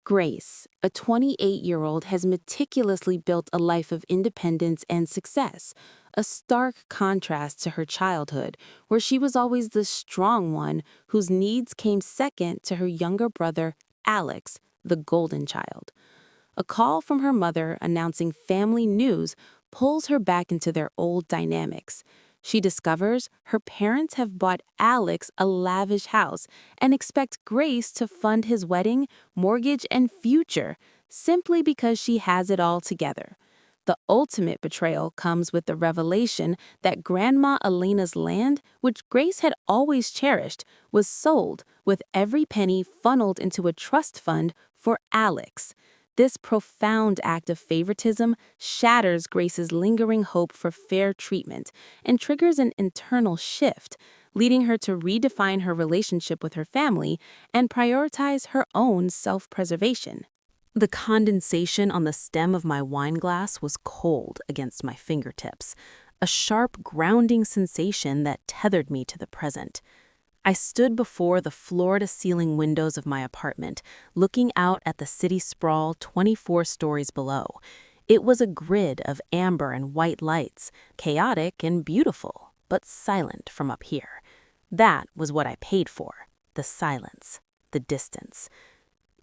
Grace, a 28-year-old, has meticulously built a life of independence and success, a stark contrast to her childhood, where she was always the strong one whose needs came second to her younger brother, Alex, the golden child. A call from her mother announcing family news pulls her back into their old dynamics. She discovers her parents have bought Alex a lavish house and expect Grace to fund his wedding, mortgage, and future simply because she has it all together. The ultimate betrayal comes with the revelation that Grandma Elena's land, which Grace had always cherished, was sold, with every penny funneled into a trust fund for Alex. This profound act of favoritism shatters Grace's lingering hope for fair treatment and triggers an internal shift, leading her to redefine her relationship with her family and prioritize her own self-preservation. The condensation on the stem of my wine glass was cold against my fingertips, a sharp, grounding sensation that tethered me to the present. I stood before the floor-to-ceiling windows of my apartment, looking out at the city sprawl 24 stories below. It was a grid of amber and white lights, chaotic and beautiful, but silent from up here. That was what I paid for, the silence, the distance.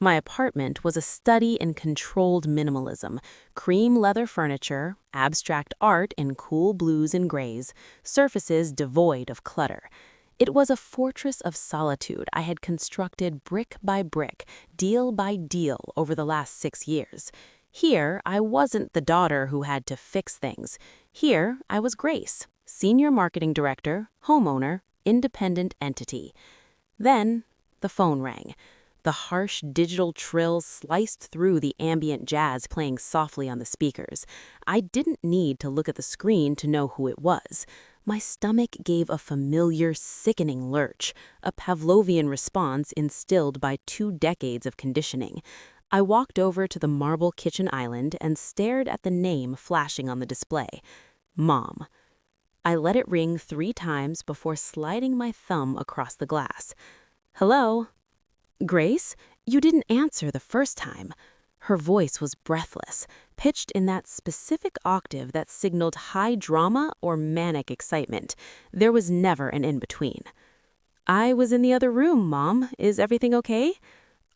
My apartment was a study in controlled minimalism, cream leather furniture, abstract art in cool blues and grays, surfaces devoid of clutter. It was a fortress of solitude I had constructed brick by brick, deal by deal over the last 6 years. Here, I wasn't the daughter who had to fix things. Here, I was Grace, senior marketing director, homeowner, independent entity. Then, the phone rang. The harsh digital trill sliced through the ambient jazz playing softly on the speakers. I didn't need to look at the screen to know who it was. My stomach gave a familiar, sickening lurch, a Pavlovian response instilled by 2 decades of conditioning. I walked over to the marble kitchen island and stared at the name flashing on the display. Mom. I let it ring 3 times before sliding my thumb across the glass. Hello? Grace, you didn't answer the first time. Her voice was breathless, pitched in that specific octave that signaled high drama or manic excitement. There was never an in-between. I was in the other room, Mom. Is everything okay?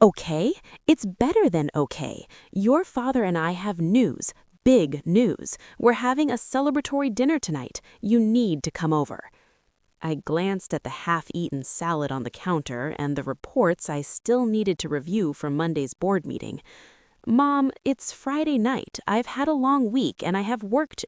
Okay? It's better than okay. Your father and I have news. Big news. We're having a celebratory dinner tonight. You need to come over. I glanced at the half-eaten salad on the counter and the reports I still needed to review from Monday's board meeting. Mom, it's Friday night. I've had a long week and I have worked.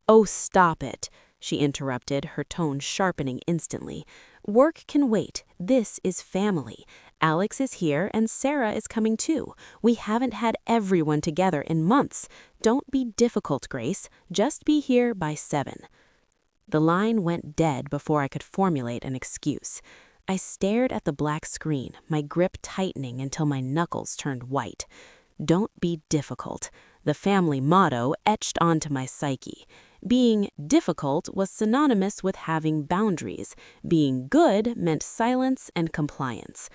Oh, stop it, she interrupted, her tone sharpening instantly. Work can wait. This is family. Alex is here and Sarah is coming too. We haven't had everyone together in months. Don't be difficult, Grace. Just be here by 7. The line went dead before I could formulate an excuse. I stared at the black screen, my grip tightening until my knuckles turned white. Don't be difficult, the family motto etched onto my psyche. Being difficult was synonymous with having boundaries. Being good meant silence and compliance.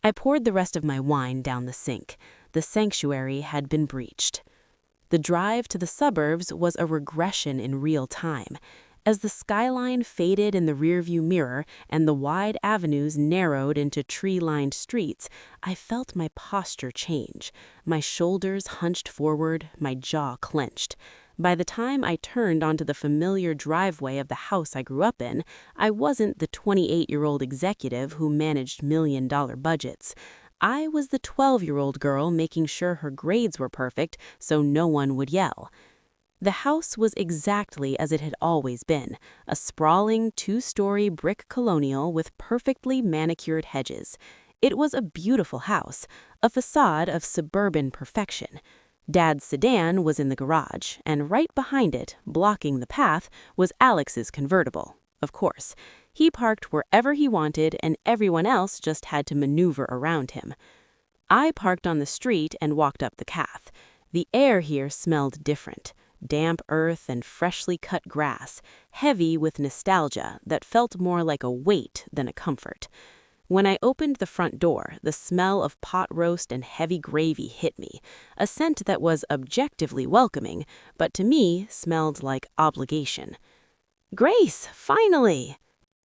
I poured the rest of my wine down the sink. The sanctuary had been breached. The drive to the suburbs was a regression in real time. As the skyline faded in the rearview mirror and the wide avenues narrowed into tree-lined streets, I felt my posture change. My shoulders hunched forward, my jaw clenched. By the time I turned onto the familiar driveway of the house I grew up in, I wasn't the 28-year-old executive who managed million-dollar budgets. I was the 12-year-old girl making sure her grades were perfect so no one would yell. The house was exactly as it had always been, a sprawling 2-story brick colonial with perfectly manicured hedges. It was a beautiful house, a facade of suburban perfection. Dad's sedan was in the garage, and right behind it, blocking the path, was Alex's convertible. Of course, he parked wherever he wanted, and everyone else just had to maneuver around him. I parked on the street and walked up the path. The air here smelled different. Damp earth and freshly cut grass, heavy with nostalgia that felt more like a weight than a comfort. When I opened the front door, the smell of pot roast and heavy gravy hit me, a scent that was objectively welcoming, but to me smelled like obligation. "Grace, finally!"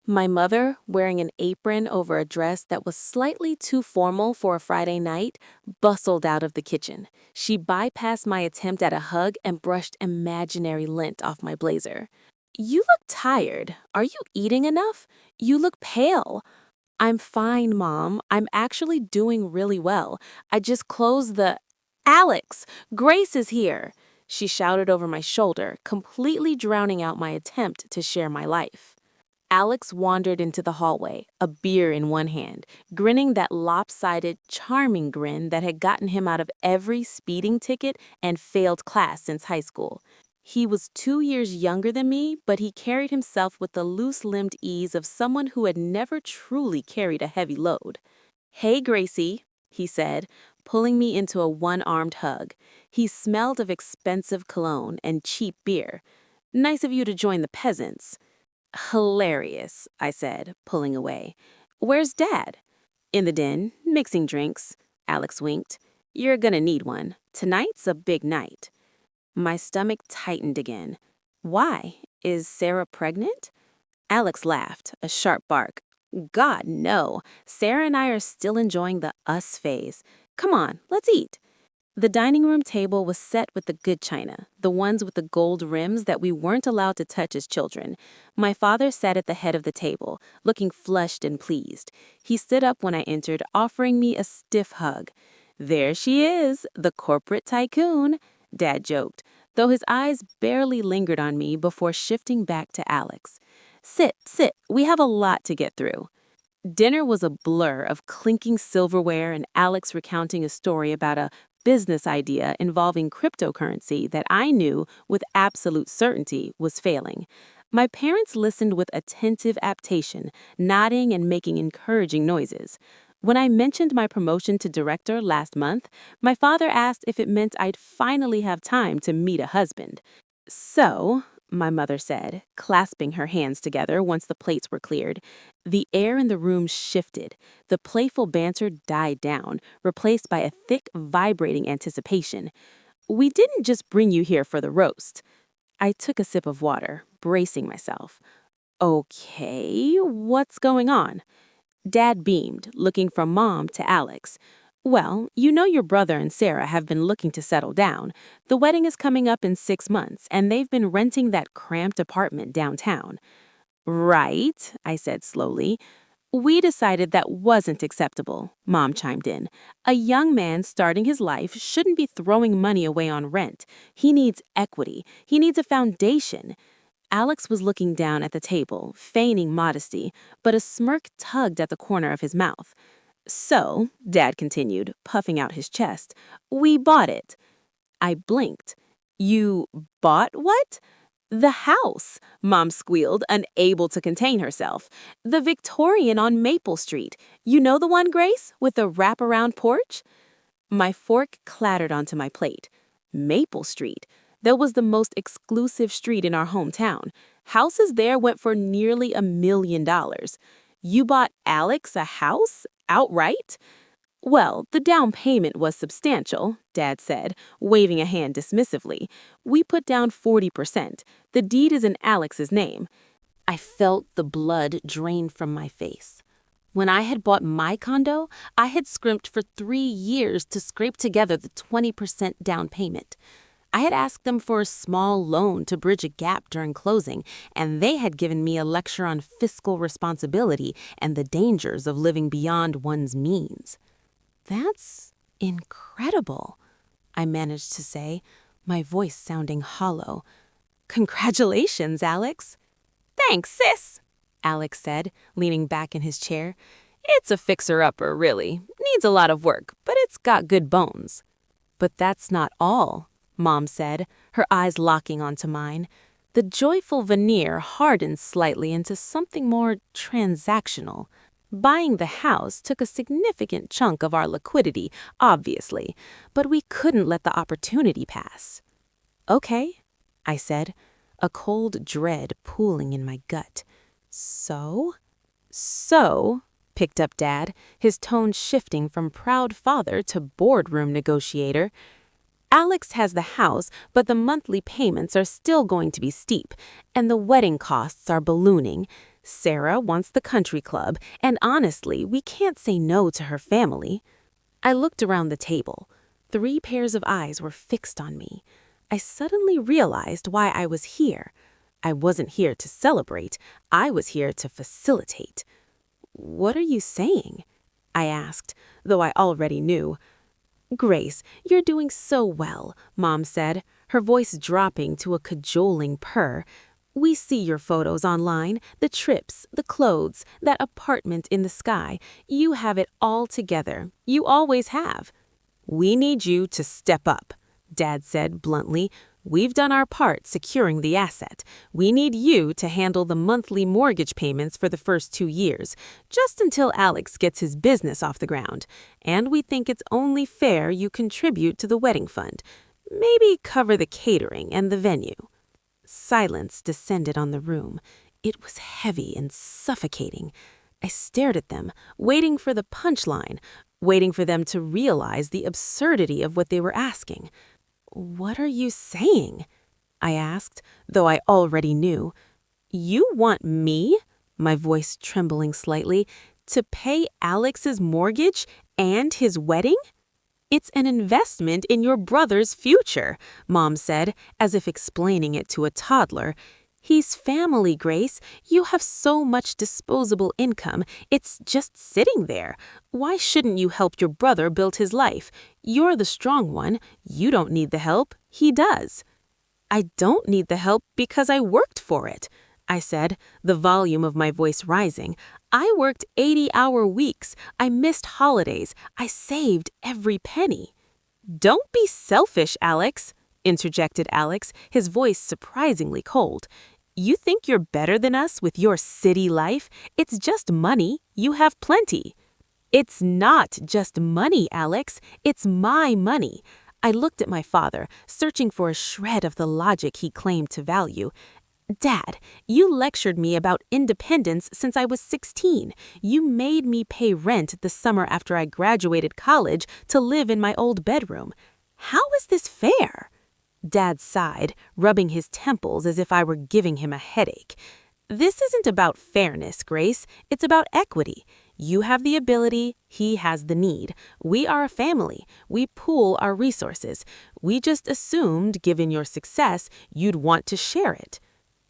My mother, wearing an apron over a dress that was slightly too formal for a Friday night, bustled out of the kitchen. She bypassed my attempt at a hug and brushed imaginary lint off my blazer. "You look tired. Are you eating enough? You look pale." "I'm fine, Mom. I'm actually doing really well. I just closed the—" "Alex, Grace is here!" she shouted over my shoulder, completely drowning out my attempt to share my life. Alex wandered into the hallway, a beer in one hand, grinning that lopsided, charming grin that had gotten him out of every speeding ticket and failed class since high school. He was 2 years younger than me, but he carried himself with the loose-limbed ease of someone who had never truly carried a heavy load. "Hey, Gracie," he said, pulling me into a one-armed hug. He smelled of expensive cologne and cheap beer. "Nice of you to join the peasants." "Hilarious," I said, pulling away. "Where's Dad?" "In the den, mixing drinks." Alex winked. "You're gonna need one. Tonight's a big night." My stomach tightened again. "Why? Is Sarah pregnant?" Alex laughed, a sharp bark. "God, no. Sarah and I are still enjoying the us phase. Come on, let's eat." The dining room table was set with the good china, the ones with the gold rims that we weren't allowed to touch as children. My father sat at the head of the table, looking flushed and pleased. He stood up when I entered, offering me a stiff hug. "There she is, the corporate tycoon," Dad joked, though his eyes barely lingered on me before shifting back to Alex. Sit, we have a lot to get through." Dinner was a blur of clinking silverware and Alex recounting a story about a business idea involving cryptocurrency that I knew with absolute certainty was failing. My parents listened with attentive aptation, nodding and making encouraging noises. When I mentioned my promotion to director last month, my father asked if it meant I'd finally have time to meet a husband. "So," my mother said, clasping her hands together once the plates were cleared. The air in the room shifted. The playful banter died down, replaced by a thick, vibrating anticipation. "We didn't just bring you here for the roast." I took a sip of water, bracing myself. "Okay, what's going on?" Dad beamed, looking from Mom to Alex. "Well, you know your brother and Sarah have been looking to settle down. The wedding is coming up in 6 months, and they've been renting that cramped apartment downtown." "Right," I said slowly. "We decided that wasn't acceptable," Mom chimed in. "A young man starting his life shouldn't be throwing money away on rent. He needs equity. He needs a foundation." Alex was looking down at the table, feigning modesty, but a smirk tugged at the corner of his mouth. "So," Dad continued, puffing out his chest, "we bought it." I blinked. "You bought what?" "The house," Mom squealed, unable to contain herself. "The Victorian on Maple Street. You know the one, Grace, with the wraparound porch?" My fork clattered onto my plate. Maple Street. That was the most exclusive street in our hometown. Houses there went for nearly $1 million. "You bought Alex a house? Outright?" "Well, the down payment was substantial," Dad said, waving a hand dismissively. "We put down 40%. The deed is in Alex's name." I felt the blood drain from my face. When I had bought my condo, I had scrimped for 3 years to scrape together the 20% down payment. I had asked them for a small loan to bridge a gap during closing, and they had given me a lecture on fiscal responsibility and the dangers of living beyond one's means. "That's incredible," I managed to say, my voice sounding hollow. "Congratulations, Alex." "Thanks, sis," Alex said, leaning back in his chair. "It's a fixer-upper, really. Needs a lot of work, but it's got good bones." "But that's not all," Mom said, her eyes locking onto mine. The joyful veneer hardened slightly into something more transactional. Buying the house took a significant chunk of our liquidity, obviously, but we couldn't let the opportunity pass. "Okay," I said, a cold dread pooling in my gut. So, picked up Dad, his tone shifting from proud father to boardroom negotiator. Alex has the house, but the monthly payments are still going to be steep, and the wedding costs are ballooning. Sarah wants the country club, and honestly, we can't say no to her family. I looked around the table. 3 pairs of eyes were fixed on me. I suddenly realized why I was here. I wasn't here to celebrate. I was here to facilitate. "What are you saying?" I asked, though I already knew. "Grace, you're doing so well," Mom said, her voice dropping to a cajoling purr. "We see your photos online, the trips, the clothes, that apartment in the sky. You have it all together. You always have." "We need you to step up," Dad said bluntly. "We've done our part securing the asset. We need you to handle the monthly mortgage payments for the first 2 years, just until Alex gets his business off the ground. And we think it's only fair you contribute to the wedding fund. Maybe cover the catering and the venue." Silence descended on the room. It was heavy and suffocating. I stared at them, waiting for the punchline, waiting for them to realize the absurdity of what they were asking. "What are you saying?" I asked, though I already knew. "You want me," my voice trembling slightly, "to pay Alex's mortgage and his wedding?" "It's an investment in your brother's future," Mom said, as if explaining it to a toddler. "He's family, Grace. You have so much disposable income. It's just sitting there. Why shouldn't you help your brother build his life? You're the strong one. You don't need the help. He does." "I don't need the help because I worked for it," I said, the volume of my voice rising. "I worked 80-hour weeks. I missed holidays. I saved every penny." "Don't be selfish, Alex," interjected Alex, his voice surprisingly cold. "You think you're better than us with your city life? It's just money. You have plenty." "It's not just money, Alex. It's my money." I looked at my father, searching for a shred of the logic he claimed to value. "Dad, you lectured me about independence since I was 16. You made me pay rent the summer after I graduated college to live in my old bedroom. How is this fair?" Dad sighed, rubbing his temples as if I were giving him a headache. "This isn't about fairness, Grace. It's about equity. You have the ability, he has the need. We are a family. We pool our resources. We just assumed, given your success, you'd want to share it."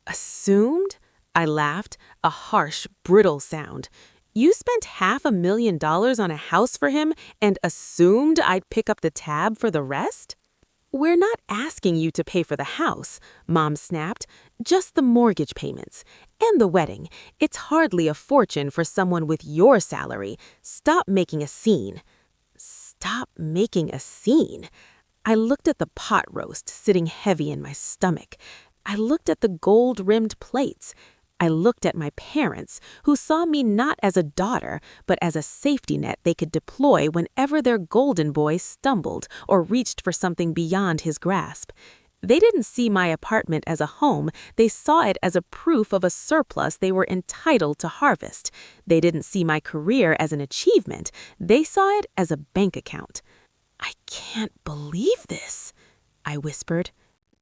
"Assumed?" I laughed, a harsh, brittle sound. "You spent $500,000 on a house for him and assumed I'd pick up the tab for the rest?" "We're not asking you to pay for the house," Mom snapped. "Just the mortgage payments. And the wedding. It's hardly a fortune for someone with your salary. Stop making a scene." Stop making a scene? I looked at the pot roast sitting heavy in my stomach. I looked at the gold-rimmed plates. I looked at my parents, who saw me not as a daughter, but as a safety net they could deploy whenever their golden boy stumbled or reached for something beyond his grasp. They didn't see my apartment as a home. They saw it as a proof of a surplus they were entitled to harvest. They didn't see my career as an achievement. They saw it as a bank account. "I can't believe this," I whispered.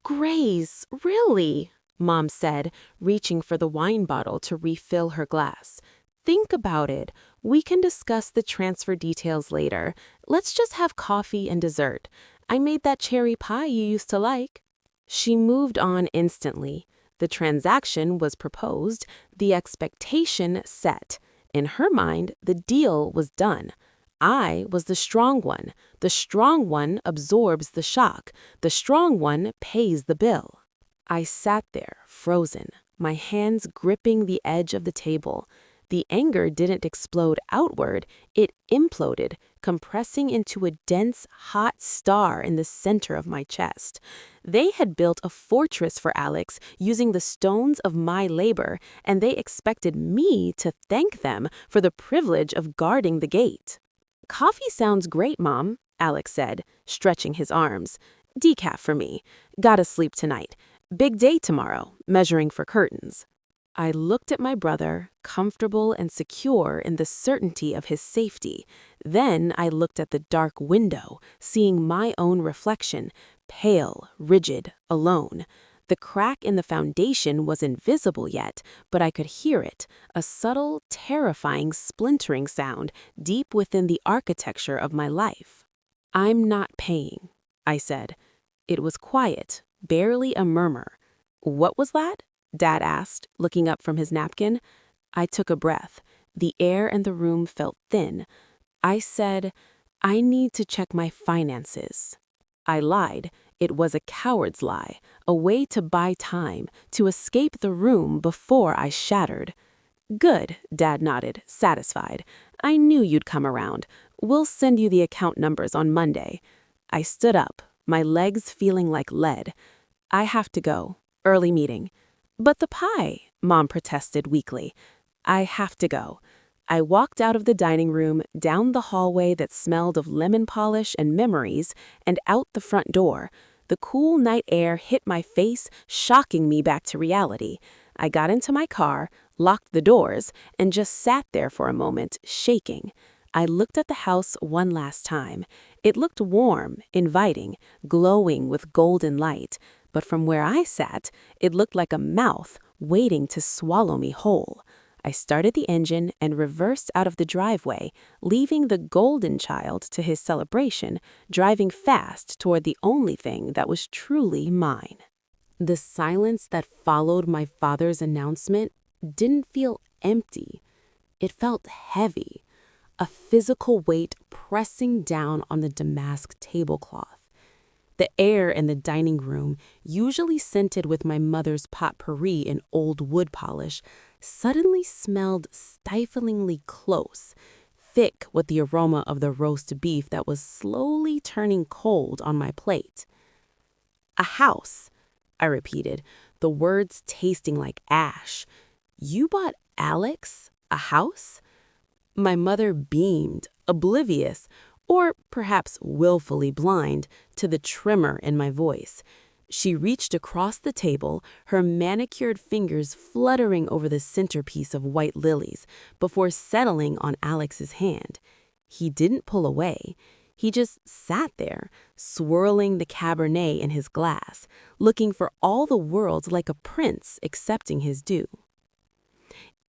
"Grace, really?" Mom said, reaching for the wine bottle to refill her glass. "Think about it. We can discuss the transfer details later. Let's just have coffee and dessert. I made that cherry pie you used to like." She moved on instantly. The transaction was proposed, the expectation set. In her mind, the deal was done. I was the strong one. The strong one absorbs the shock. The strong one pays the bill. I sat there, frozen, my hands gripping the edge of the table. The anger didn't explode outward, it imploded, compressing into a dense, hot star in the center of my chest. They had built a fortress for Alex using the stones of my labor, and they expected me to thank them for the privilege of guarding the gate. "Coffee sounds great, Mom," Alex said, stretching his arms. "Decaf for me. Gotta sleep tonight. Big day tomorrow, measuring for curtains." I looked at my brother, comfortable and secure in the certainty of his safety. Then I looked at the dark window, seeing my own reflection, pale, rigid, alone. The crack in the foundation was invisible yet, but I could hear it, a subtle, terrifying splintering sound deep within the architecture of my life. "I'm not paying," I said. It was quiet, barely a murmur. "What was that?" Dad asked, looking up from his napkin. I took a breath. The air in the room felt thin. I said, "I need to check my finances." I lied. It was a coward's lie, a way to buy time, to escape the room before I shattered. "Good," Dad nodded, satisfied. "I knew you'd come around. We'll send you the account numbers on Monday." I stood up, my legs feeling like lead. "I have to go. Early meeting." "But the pie," Mom protested weakly. "I have to go." I walked out of the dining room, down the hallway that smelled of lemon polish and memories, and out the front door. The cool night air hit my face, shocking me back to reality. I got into my car, locked the doors, and just sat there for a moment, shaking. I looked at the house one last time. It looked warm, inviting, glowing with golden light. But from where I sat, it looked like a mouth waiting to swallow me whole. I started the engine and reversed out of the driveway, leaving the golden child to his celebration, driving fast toward the only thing that was truly mine. The silence that followed my father's announcement didn't feel empty. It felt heavy, a physical weight pressing down on the damask tablecloth. The air in the dining room, usually scented with my mother's potpourri in old wood polish, suddenly smelled stiflingly close, thick with the aroma of the roast beef that was slowly turning cold on my plate. "A house," I repeated, the words tasting like ash. "You bought Alex a house?" My mother beamed, oblivious, or perhaps willfully blind, to the tremor in my voice. She reached across the table, her manicured fingers fluttering over the centerpiece of white lilies, before settling on Alex's hand. He didn't pull away. He just sat there, swirling the Cabernet in his glass, looking for all the world like a prince accepting his due.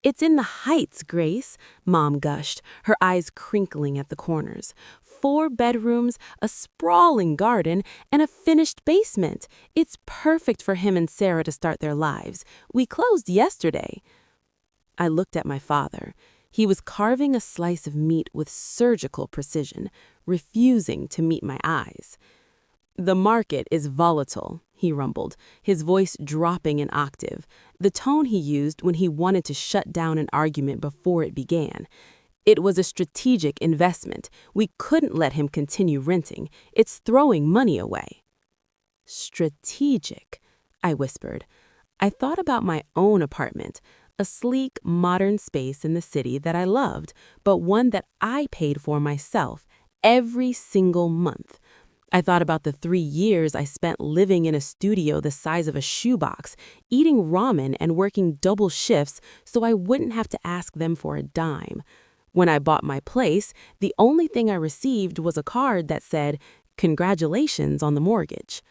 "It's in the Heights, Grace," Mom gushed, her eyes crinkling at the corners. "4 bedrooms, a sprawling garden, and a finished basement. It's perfect for him and Sarah to start their lives. We closed yesterday." I looked at my father. He was carving a slice of meat with surgical precision, refusing to meet my eyes. "The market is volatile," he rumbled, his voice dropping an octave, the tone he used when he wanted to shut down an argument before it began. "It was a strategic investment. We couldn't let him continue renting. It's throwing money away." "Strategic," I whispered. I thought about my own apartment, a sleek, modern space in the city that I loved, but one that I paid for myself every single month. I thought about the 3 years I spent living in a studio the size of a shoebox, eating ramen and working double shifts so I wouldn't have to ask them for a dime. When I bought my place, the only thing I received was a card that said, "Congratulations on the mortgage."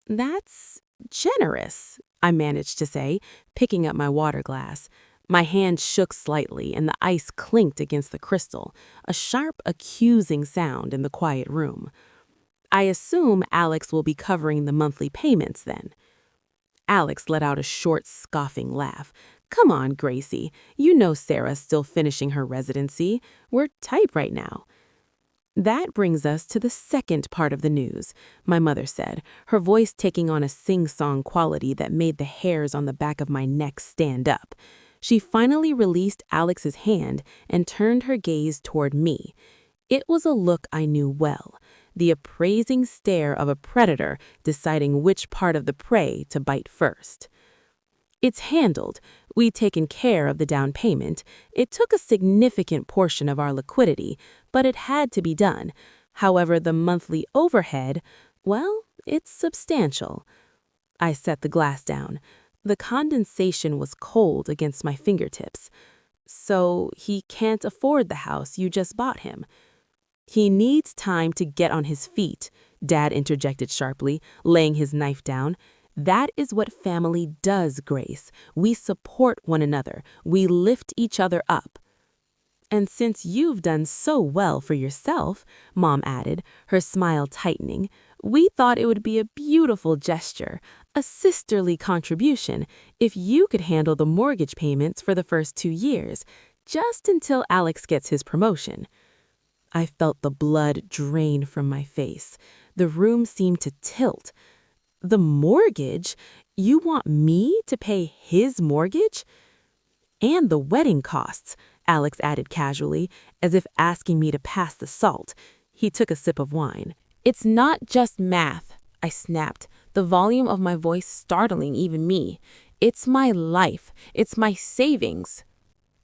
"That's generous," I managed to say, picking up my water glass. My hand shook slightly and the ice clinked against the crystal, a sharp, accusing sound in the quiet room. "I assume Alex will be covering the monthly payments then." Alex let out a short, scoffing laugh. "Come on, Gracie. You know Sarah's still finishing her residency. We're tight right now." "That brings us to the second part of the news," my mother said, her voice taking on a sing-song quality that made the hairs on the back of my neck stand up. She finally released Alex's hand and turned her gaze toward me. It was a look I knew well, the appraising stare of a predator deciding which part of the prey to bite first. "It's handled. We'd taken care of the down payment. It took a significant portion of our liquidity, but it had to be done. However, the monthly overhead, well, it's substantial." I set the glass down. The condensation was cold against my fingertips. So he can't afford the house you just bought him. He needs time to get on his feet, Dad interjected sharply, laying his knife down. That is what family does, Grace. We support one another. We lift each other up. And since you've done so well for yourself, Mom added, her smile tightening, we thought it would be a beautiful gesture, a sisterly contribution, if you could handle the mortgage payments for the first 2 years, just until Alex gets his promotion. I felt the blood drain from my face. The room seemed to tilt. The mortgage? You want me to pay his mortgage? And the wedding costs, Alex added casually, as if asking me to pass the salt. He took a sip of wine. It's not just math, I snapped, the volume of my voice startling even me. It's my life. It's my savings.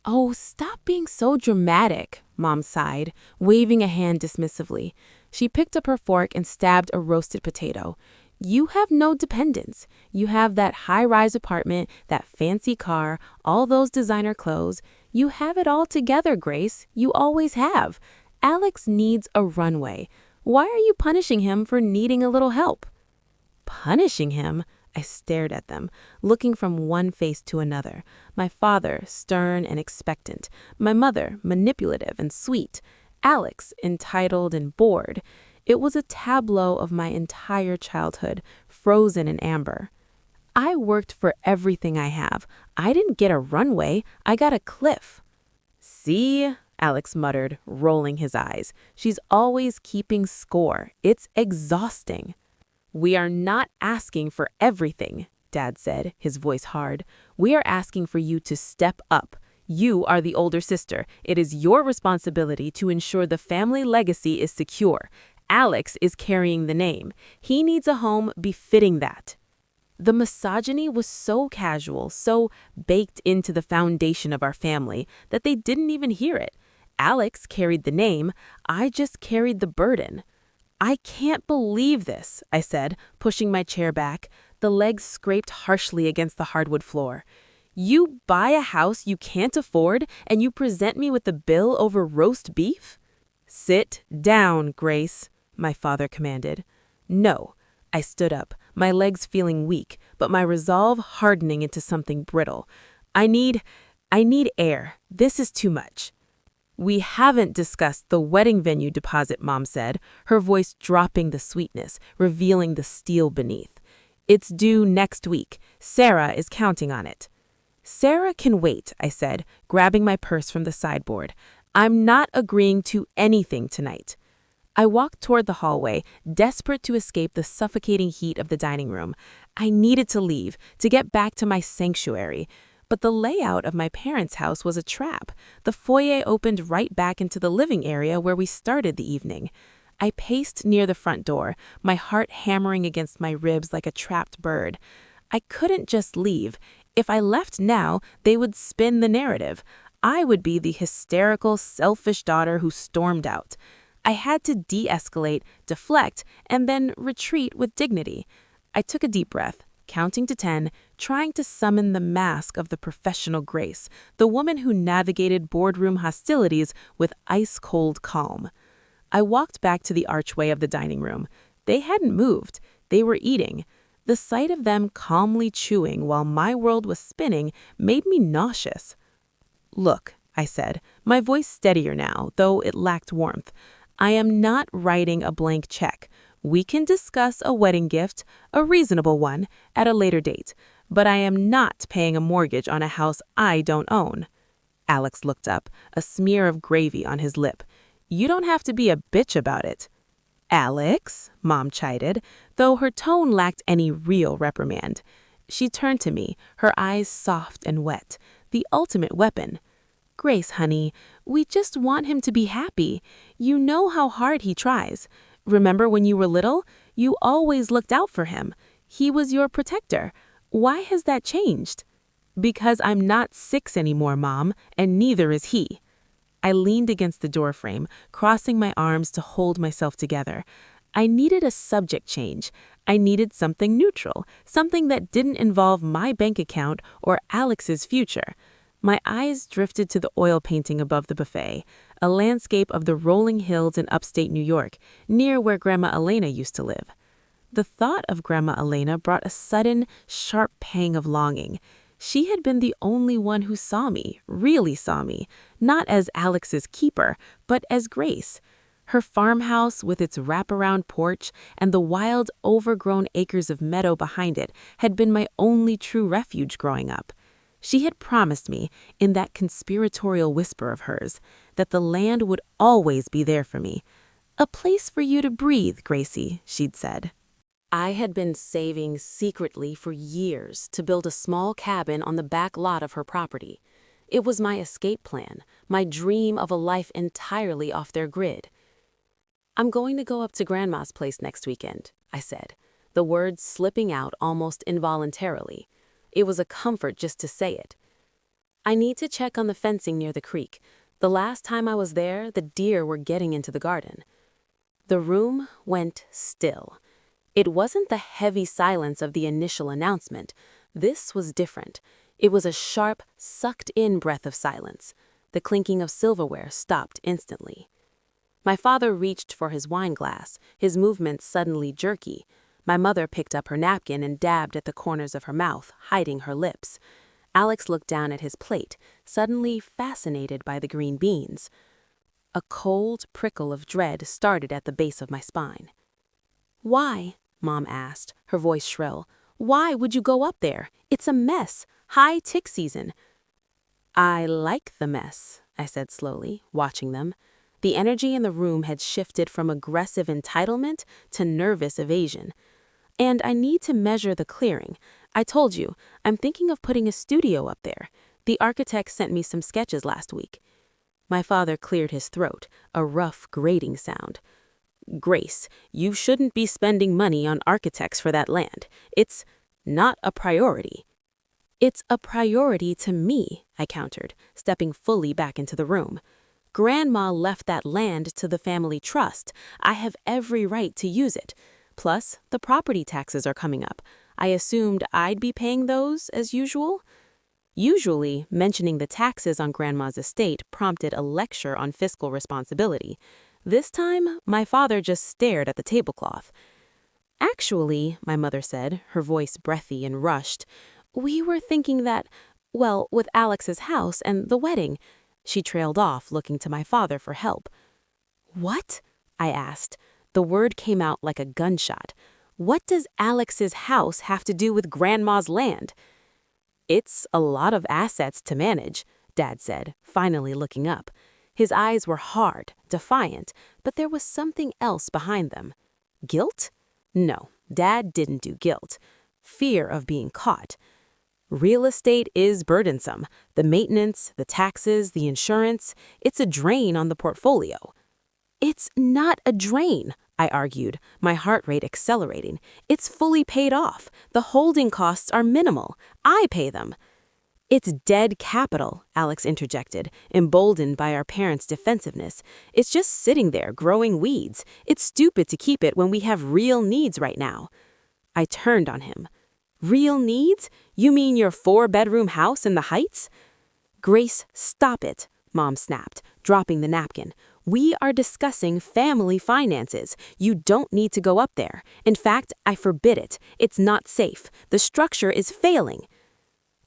Oh, stop being so dramatic, Mom sighed, waving a hand dismissively. She picked up her fork and stabbed a roasted potato. You have no dependents. You have that high-rise apartment, that fancy car, all those designer clothes. You have it all together, Grace. You always have. Alex needs a runway. Why are you punishing him for needing a little help? Punishing him? I stared at them, looking from one face to another. My father, stern and expectant. My mother, manipulative and sweet. Alex, entitled and bored. It was a tableau of my entire childhood, frozen in amber. I worked for everything I have. I didn't get a runway. I got a cliff. See? Alex muttered, rolling his eyes. She's always keeping score. It's exhausting. We are not asking for everything, Dad said, his voice hard. We are asking for you to step up. You are the older sister. It is your responsibility to ensure the family legacy is secure. Alex is carrying the name. He needs a home befitting that. The misogyny was so casual, so baked into the foundation of our family that they didn't even hear it. Alex carried the name. I just carried the burden. I can't believe this, I said, pushing my chair back. The legs scraped harshly against the hardwood floor. You buy a house you can't afford, and you present me with the bill over roast beef? Sit down, Grace, my father commanded. No. I stood up, my legs feeling weak, but my resolve hardening into something brittle. I need air. This is too much. We haven't discussed the wedding venue deposit, Mom said, her voice dropping the sweetness, revealing the steel beneath. It's due next week. Sarah is counting on it. Sarah can wait, I said, grabbing my purse from the sideboard. I'm not agreeing to anything tonight. I walked toward the hallway, desperate to escape the suffocating heat of the dining room. I needed to leave, to get back to my sanctuary. But the layout of my parents' house was a trap. The foyer opened right back into the living area where we started the evening. I paced near the front door, my heart hammering against my ribs like a trapped bird. I couldn't just leave. If I left now, they would spin the narrative. I would be the hysterical, selfish daughter who stormed out. I had to de-escalate, deflect, and then retreat with dignity. I took a deep breath, counting to 10, trying to summon the mask of the professional Grace, the woman who navigated boardroom hostilities with ice-cold calm. I walked back to the archway of the dining room. They hadn't moved. They were eating. The sight of them calmly chewing while my world was spinning made me nauseous. Look, I said, my voice steadier now, though it lacked warmth. I am not writing a blank check. We can discuss a wedding gift, a reasonable one, at a later date, but I am not paying a mortgage on a house I don't own. Alex looked up, a smear of gravy on his lip. You don't have to be a bitch about it. Alex, Mom chided, though her tone lacked any real reprimand. She turned to me, her eyes soft and wet, the ultimate weapon. Grace, honey, we just want him to be happy. You know how hard he tries. Remember when you were little? You always looked out for him. He was your protector. Why has that changed? Because I'm not 6 anymore, Mom, and neither is he. I leaned against the doorframe, crossing my arms to hold myself together. I needed a subject change. I needed something neutral, something that didn't involve my bank account or Alex's future. My eyes drifted to the oil painting above the buffet, a landscape of the rolling hills in upstate New York, near where Grandma Elena used to live. The thought of Grandma Elena brought a sudden, sharp pang of longing. She had been the only one who saw me, really saw me, not as Alex's keeper, but as Grace. Her farmhouse, with its wraparound porch and the wild, overgrown acres of meadow behind it, had been my only true refuge growing up. She had promised me, in that conspiratorial whisper of hers, that the land would always be there for me. "A place for you to breathe, Gracie," she'd said. I had been saving secretly for years to build a small cabin on the back lot of her property. It was my escape plan, my dream of a life entirely off their grid. "I'm going to go up to Grandma's place next weekend," I said, the words slipping out almost involuntarily. It was a comfort just to say it. "I need to check on the fencing near the creek. The last time I was there, the deer were getting into the garden." The room went still. It wasn't the heavy silence of the initial announcement. This was different. It was a sharp, sucked-in breath of silence. The clinking of silverware stopped instantly. My father reached for his wine glass, his movements suddenly jerky. My mother picked up her napkin and dabbed at the corners of her mouth, hiding her lips. Alex looked down at his plate, suddenly fascinated by the green beans. A cold prickle of dread started at the base of my spine. "Why?" Mom asked, her voice shrill. "Why would you go up there? It's a mess. High tick season." "I like the mess," I said slowly, watching them. The energy in the room had shifted from aggressive entitlement to nervous evasion. "And I need to measure the clearing. I told you, I'm thinking of putting a studio up there. The architect sent me some sketches last week." My father cleared his throat, a rough, grating sound. "Grace, you shouldn't be spending money on architects for that land. It's not a priority." "It's a priority to me," I countered, stepping fully back into the room. "Grandma left that land to the family trust. I have every right to use it. Plus, the property taxes are coming up. I assumed I'd be paying those as usual." Usually, mentioning the taxes on Grandma's estate prompted a lecture on fiscal responsibility. This time, my father just stared at the tablecloth. "Actually," my mother said, her voice breathy and rushed, "we were thinking that, well, with Alex's house and the wedding." She trailed off, looking to my father for help. "What?" I asked. The word came out like a gunshot. "What does Alex's house have to do with Grandma's land?" "It's a lot of assets to manage," Dad said, finally looking up. His eyes were hard, defiant, but there was something else behind them. Guilt? No, Dad didn't do guilt. Fear of being caught. "Real estate is burdensome. The maintenance, the taxes, the insurance, it's a drain on the portfolio." "It's not a drain," I argued, my heart rate accelerating. "It's fully paid off. The holding costs are minimal. I pay them." "It's dead capital," Alex interjected, emboldened by our parents' defensiveness. "It's just sitting there, growing weeds. It's stupid to keep it when we have real needs right now." I turned on him. "Real needs? You mean your 4-bedroom house in the Heights?" "Grace, stop it," Mom snapped, dropping the napkin. "We are discussing family finances. You don't need to go up there. In fact, I forbid it. It's not safe. The structure is failing."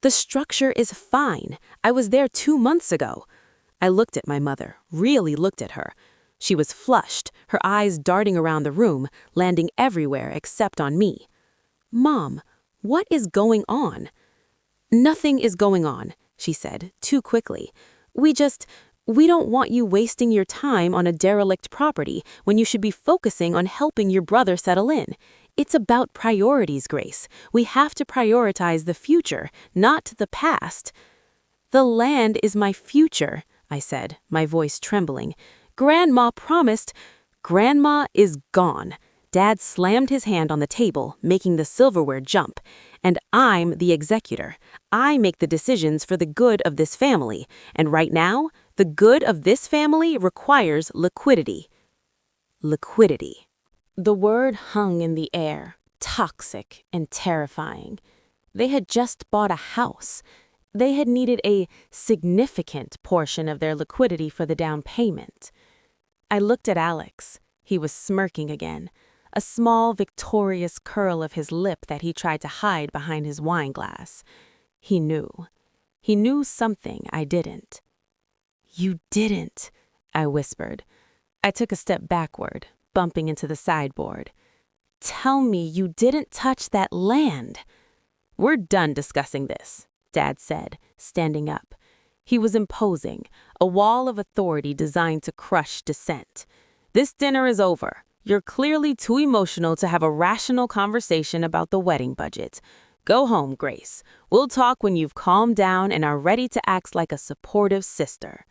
"The structure is fine. I was there 2 months ago." I looked at my mother, really looked at her. She was flushed, her eyes darting around the room, landing everywhere except on me. "Mom, what is going on?" "Nothing is going on," she said, too quickly. We don't want you wasting your time on a derelict property when you should be focusing on helping your brother settle in. It's about priorities, Grace. We have to prioritize the future, not the past." "The land is my future," I said, my voice trembling. "Grandma promised—" "Grandma is gone." Dad slammed his hand on the table, making the silverware jump. "And I'm the executor. I make the decisions for the good of this family. And right now, the good of this family requires liquidity." Liquidity. The word hung in the air, toxic and terrifying. They had just bought a house. They had needed a significant portion of their liquidity for the down payment. I looked at Alex. He was smirking again, a small, victorious curl of his lip that he tried to hide behind his wine glass. He knew. He knew something I didn't. "You didn't," I whispered. I took a step backward, bumping into the sideboard. "Tell me you didn't touch that land." "We're done discussing this," Dad said, standing up. He was imposing, a wall of authority designed to crush dissent. "This dinner is over. You're clearly too emotional to have a rational conversation about the wedding budget. Go home, Grace. We'll talk when you've calmed down and are ready to act like a supportive sister."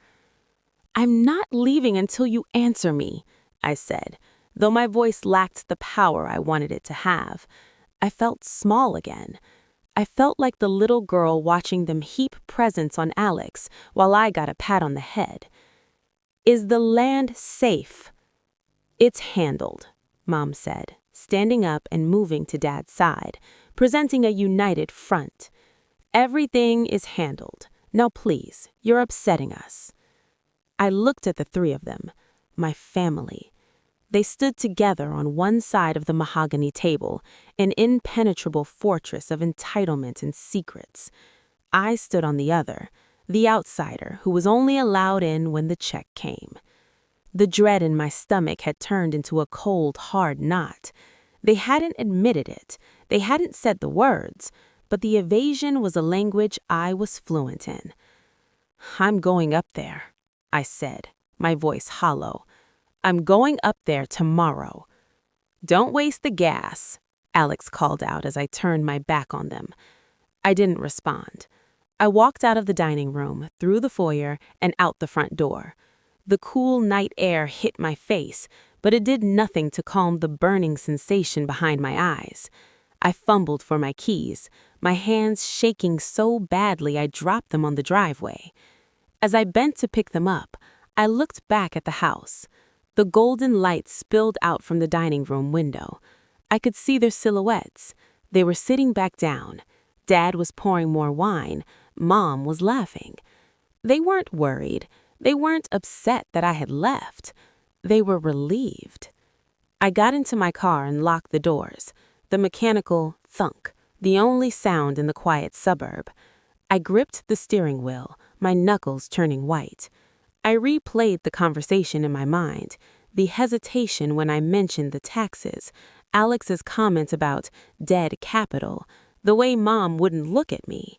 "I'm not leaving until you answer me," I said, though my voice lacked the power I wanted it to have. I felt small again. I felt like the little girl watching them heap presents on Alex while I got a pat on the head. "Is the land safe?" "It's handled," Mom said, standing up and moving to Dad's side, presenting a united front. "Everything is handled. Now please, you're upsetting us." I looked at the three of them, my family. They stood together on one side of the mahogany table, an impenetrable fortress of entitlement and secrets. I stood on the other, the outsider who was only allowed in when the check came. The dread in my stomach had turned into a cold, hard knot. They hadn't admitted it. They hadn't said the words, but the evasion was a language I was fluent in. "I'm going up there," I said, my voice hollow. "I'm going up there tomorrow." "Don't waste the gas," Alex called out as I turned my back on them. I didn't respond. I walked out of the dining room, through the foyer, and out the front door. The cool night air hit my face, but it did nothing to calm the burning sensation behind my eyes. I fumbled for my keys, my hands shaking so badly I dropped them on the driveway. As I bent to pick them up, I looked back at the house. The golden light spilled out from the dining room window. I could see their silhouettes. They were sitting back down. Dad was pouring more wine. Mom was laughing. They weren't worried. They weren't upset that I had left. They were relieved. I got into my car and locked the doors. The mechanical thunk, the only sound in the quiet suburb. I gripped the steering wheel, my knuckles turning white. I replayed the conversation in my mind, the hesitation when I mentioned the taxes, Alex's comment about dead capital, the way Mom wouldn't look at me.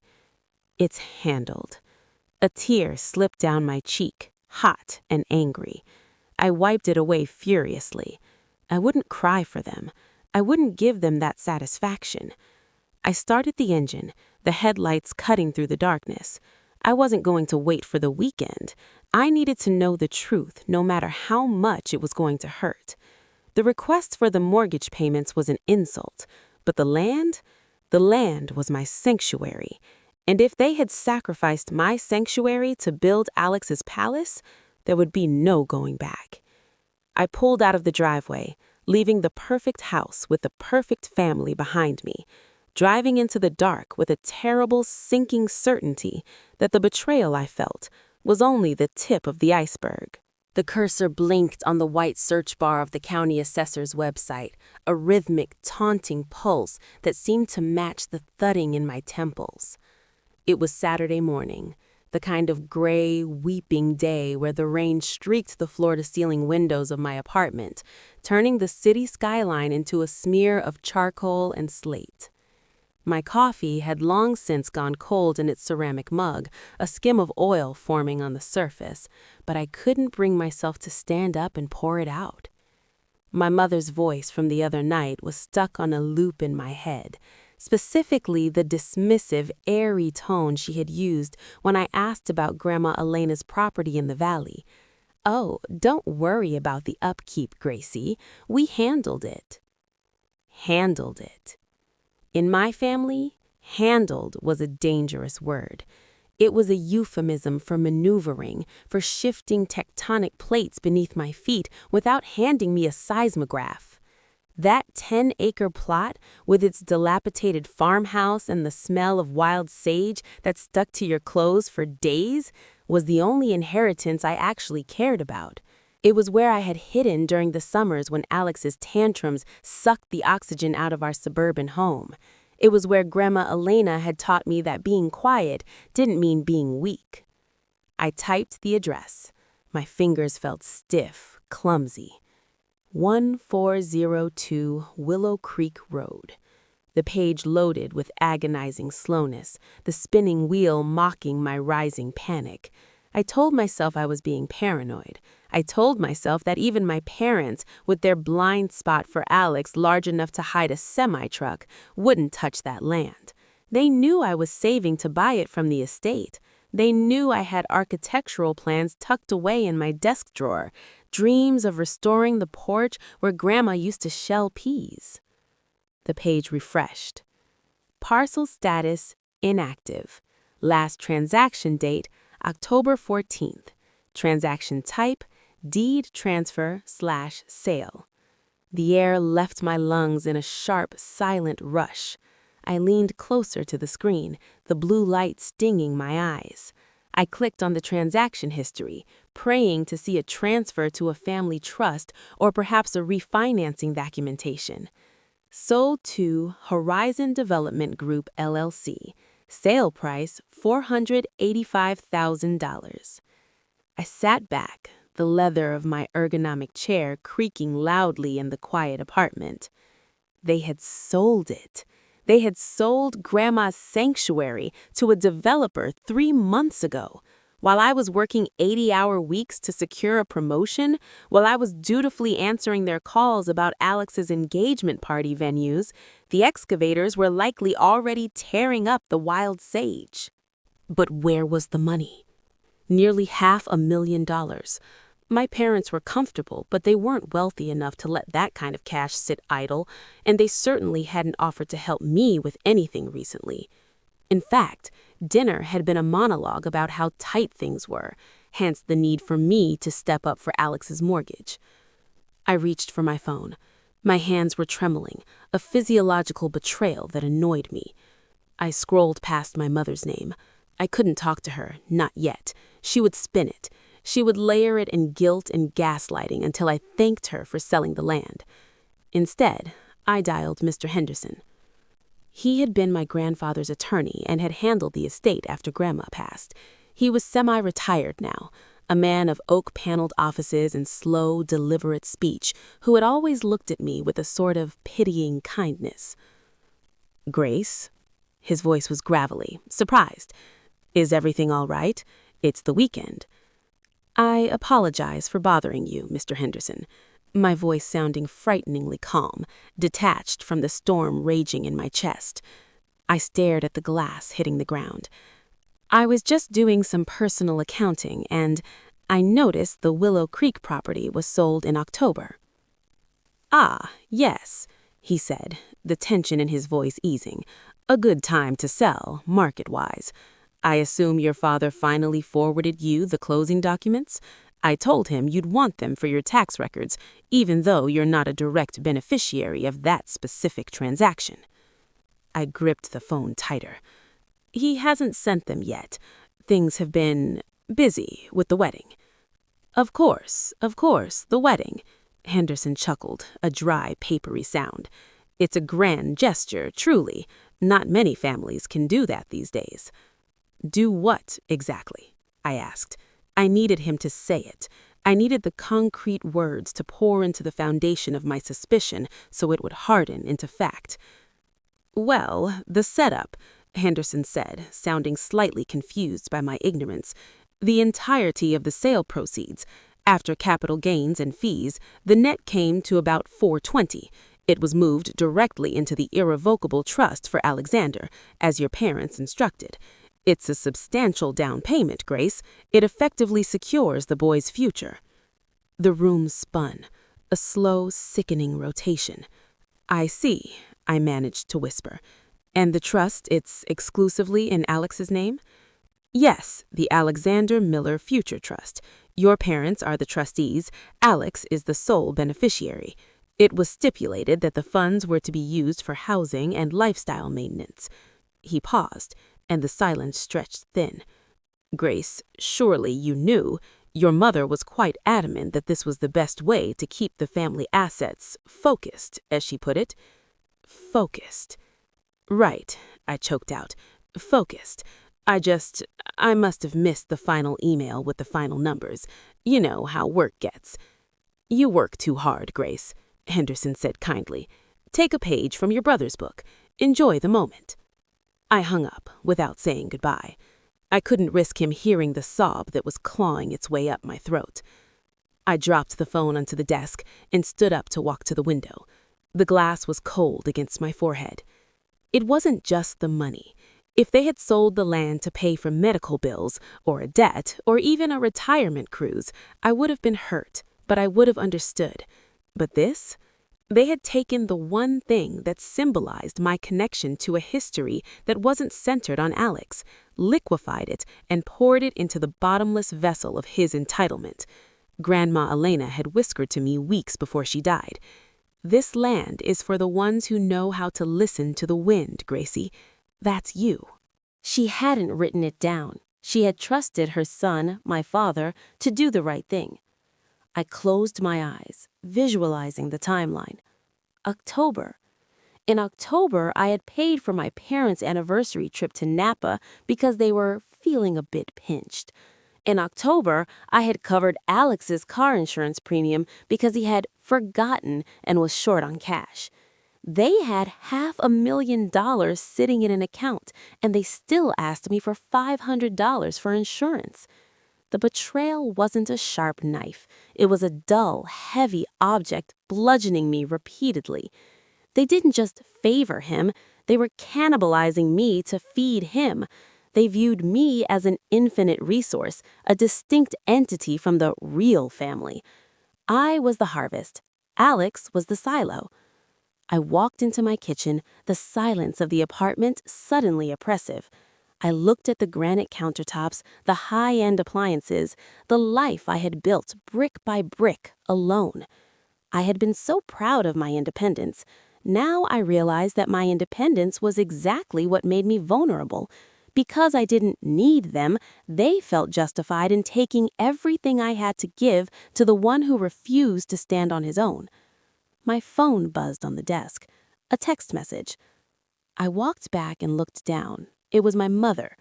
"It's handled." A tear slipped down my cheek, hot and angry. I wiped it away furiously. I wouldn't cry for them. I wouldn't give them that satisfaction. I started the engine, the headlights cutting through the darkness. I wasn't going to wait for the weekend. I needed to know the truth, no matter how much it was going to hurt. The request for the mortgage payments was an insult, but the land was my sanctuary. And if they had sacrificed my sanctuary to build Alex's palace, there would be no going back. I pulled out of the driveway, leaving the perfect house with the perfect family behind me, driving into the dark with a terrible, sinking certainty that the betrayal I felt was only the tip of the iceberg. The cursor blinked on the white search bar of the county assessor's website, a rhythmic, taunting pulse that seemed to match the thudding in my temples. It was Saturday morning, the kind of gray, weeping day where the rain streaked the floor-to-ceiling windows of my apartment, turning the city skyline into a smear of charcoal and slate. My coffee had long since gone cold in its ceramic mug, a skim of oil forming on the surface, but I couldn't bring myself to stand up and pour it out. My mother's voice from the other night was stuck on a loop in my head, specifically the dismissive, airy tone she had used when I asked about Grandma Elena's property in the valley. "Oh, don't worry about the upkeep, Gracie. We handled it." Handled it. In my family, handled was a dangerous word. It was a euphemism for maneuvering, for shifting tectonic plates beneath my feet without handing me a seismograph. That 10-acre plot, with its dilapidated farmhouse and the smell of wild sage that stuck to your clothes for days, was the only inheritance I actually cared about. It was where I had hidden during the summers when Alex's tantrums sucked the oxygen out of our suburban home. It was where Grandma Elena had taught me that being quiet didn't mean being weak. I typed the address. My fingers felt stiff, clumsy. 1402 Willow Creek Road. The page loaded with agonizing slowness, the spinning wheel mocking my rising panic. I told myself I was being paranoid. I told myself that even my parents, with their blind spot for Alex large enough to hide a semi-truck, wouldn't touch that land. They knew I was saving to buy it from the estate. They knew I had architectural plans tucked away in my desk drawer, dreams of restoring the porch where Grandma used to shell peas. The page refreshed. Parcel status inactive. Last transaction date October 14th. Transaction type deed transfer/sale. The air left my lungs in a sharp, silent rush. I leaned closer to the screen, the blue light stinging my eyes. I clicked on the transaction history, praying to see a transfer to a family trust or perhaps a refinancing documentation. Sold to Horizon Development Group, LLC. Sale price $485,000. I sat back, the leather of my ergonomic chair creaking loudly in the quiet apartment. They had sold it. They had sold Grandma's sanctuary to a developer 3 months ago. While I was working 80-hour weeks to secure a promotion, while I was dutifully answering their calls about Alex's engagement party venues, the excavators were likely already tearing up the wild sage. But where was the money? Nearly $500,000. My parents were comfortable, but they weren't wealthy enough to let that kind of cash sit idle, and they certainly hadn't offered to help me with anything recently. In fact, dinner had been a monologue about how tight things were, hence the need for me to step up for Alex's mortgage. I reached for my phone. My hands were trembling, a physiological betrayal that annoyed me. I scrolled past my mother's name. I couldn't talk to her, not yet. She would spin it. She would layer it in guilt and gaslighting until I thanked her for selling the land. Instead, I dialed Mr. Henderson. He had been my grandfather's attorney and had handled the estate after Grandma passed. He was semi-retired now, a man of oak-paneled offices and slow, deliberate speech who had always looked at me with a sort of pitying kindness. "Grace?" His voice was gravelly, surprised. "Is everything all right? It's the weekend." "I apologize for bothering you, Mr. Henderson," my voice sounding frighteningly calm, detached from the storm raging in my chest. I stared at the glass hitting the ground. "I was just doing some personal accounting, and I noticed the Willow Creek property was sold in October." "Ah, yes," he said, the tension in his voice easing. "A good time to sell, market-wise. I assume your father finally forwarded you the closing documents? I told him you'd want them for your tax records, even though you're not a direct beneficiary of that specific transaction." I gripped the phone tighter. "He hasn't sent them yet. Things have been busy with the wedding." Of course, the wedding," Henderson chuckled, a dry, papery sound. "It's a grand gesture, truly. Not many families can do that these days." "Do what, exactly?" I asked. I needed him to say it. I needed the concrete words to pour into the foundation of my suspicion so it would harden into fact. "Well, the setup," Henderson said, sounding slightly confused by my ignorance. "The entirety of the sale proceeds. After capital gains and fees, the net came to about $420. It was moved directly into the irrevocable trust for Alexander, as your parents instructed. It's a substantial down payment, Grace. It effectively secures the boy's future." The room spun, a slow, sickening rotation. "I see," I managed to whisper. "And the trust, it's exclusively in Alex's name?" "Yes, the Alexander Miller Future Trust. Your parents are the trustees. Alex is the sole beneficiary. It was stipulated that the funds were to be used for housing and lifestyle maintenance. He paused, and the silence stretched thin. Grace, surely you knew. Your mother was quite adamant that this was the best way to keep the family assets focused, as she put it. Focused. Right, I choked out. Focused. I must have missed the final email with the final numbers. You know how work gets. You work too hard, Grace, Henderson said kindly. Take a page from your brother's book. Enjoy the moment. I hung up without saying goodbye. I couldn't risk him hearing the sob that was clawing its way up my throat. I dropped the phone onto the desk and stood up to walk to the window. The glass was cold against my forehead. It wasn't just the money. If they had sold the land to pay for medical bills, or a debt, or even a retirement cruise, I would have been hurt, but I would have understood. But this? They had taken the one thing that symbolized my connection to a history that wasn't centered on Alex, liquefied it, and poured it into the bottomless vessel of his entitlement. Grandma Elena had whispered to me weeks before she died. This land is for the ones who know how to listen to the wind, Gracie. That's you. She hadn't written it down. She had trusted her son, my father, to do the right thing. I closed my eyes, visualizing the timeline. October. In October, I had paid for my parents' anniversary trip to Napa because they were feeling a bit pinched. In October, I had covered Alex's car insurance premium because he had forgotten and was short on cash. They had $500,000 sitting in an account, and they still asked me for $500 for insurance. The betrayal wasn't a sharp knife. It was a dull, heavy object bludgeoning me repeatedly. They didn't just favor him, they were cannibalizing me to feed him. They viewed me as an infinite resource, a distinct entity from the real family. I was the harvest. Alex was the silo. I walked into my kitchen, the silence of the apartment suddenly oppressive. I looked at the granite countertops, the high-end appliances, the life I had built brick by brick, alone. I had been so proud of my independence. Now I realized that my independence was exactly what made me vulnerable. Because I didn't need them, they felt justified in taking everything I had to give to the one who refused to stand on his own. My phone buzzed on the desk. A text message. I walked back and looked down. It was my mother.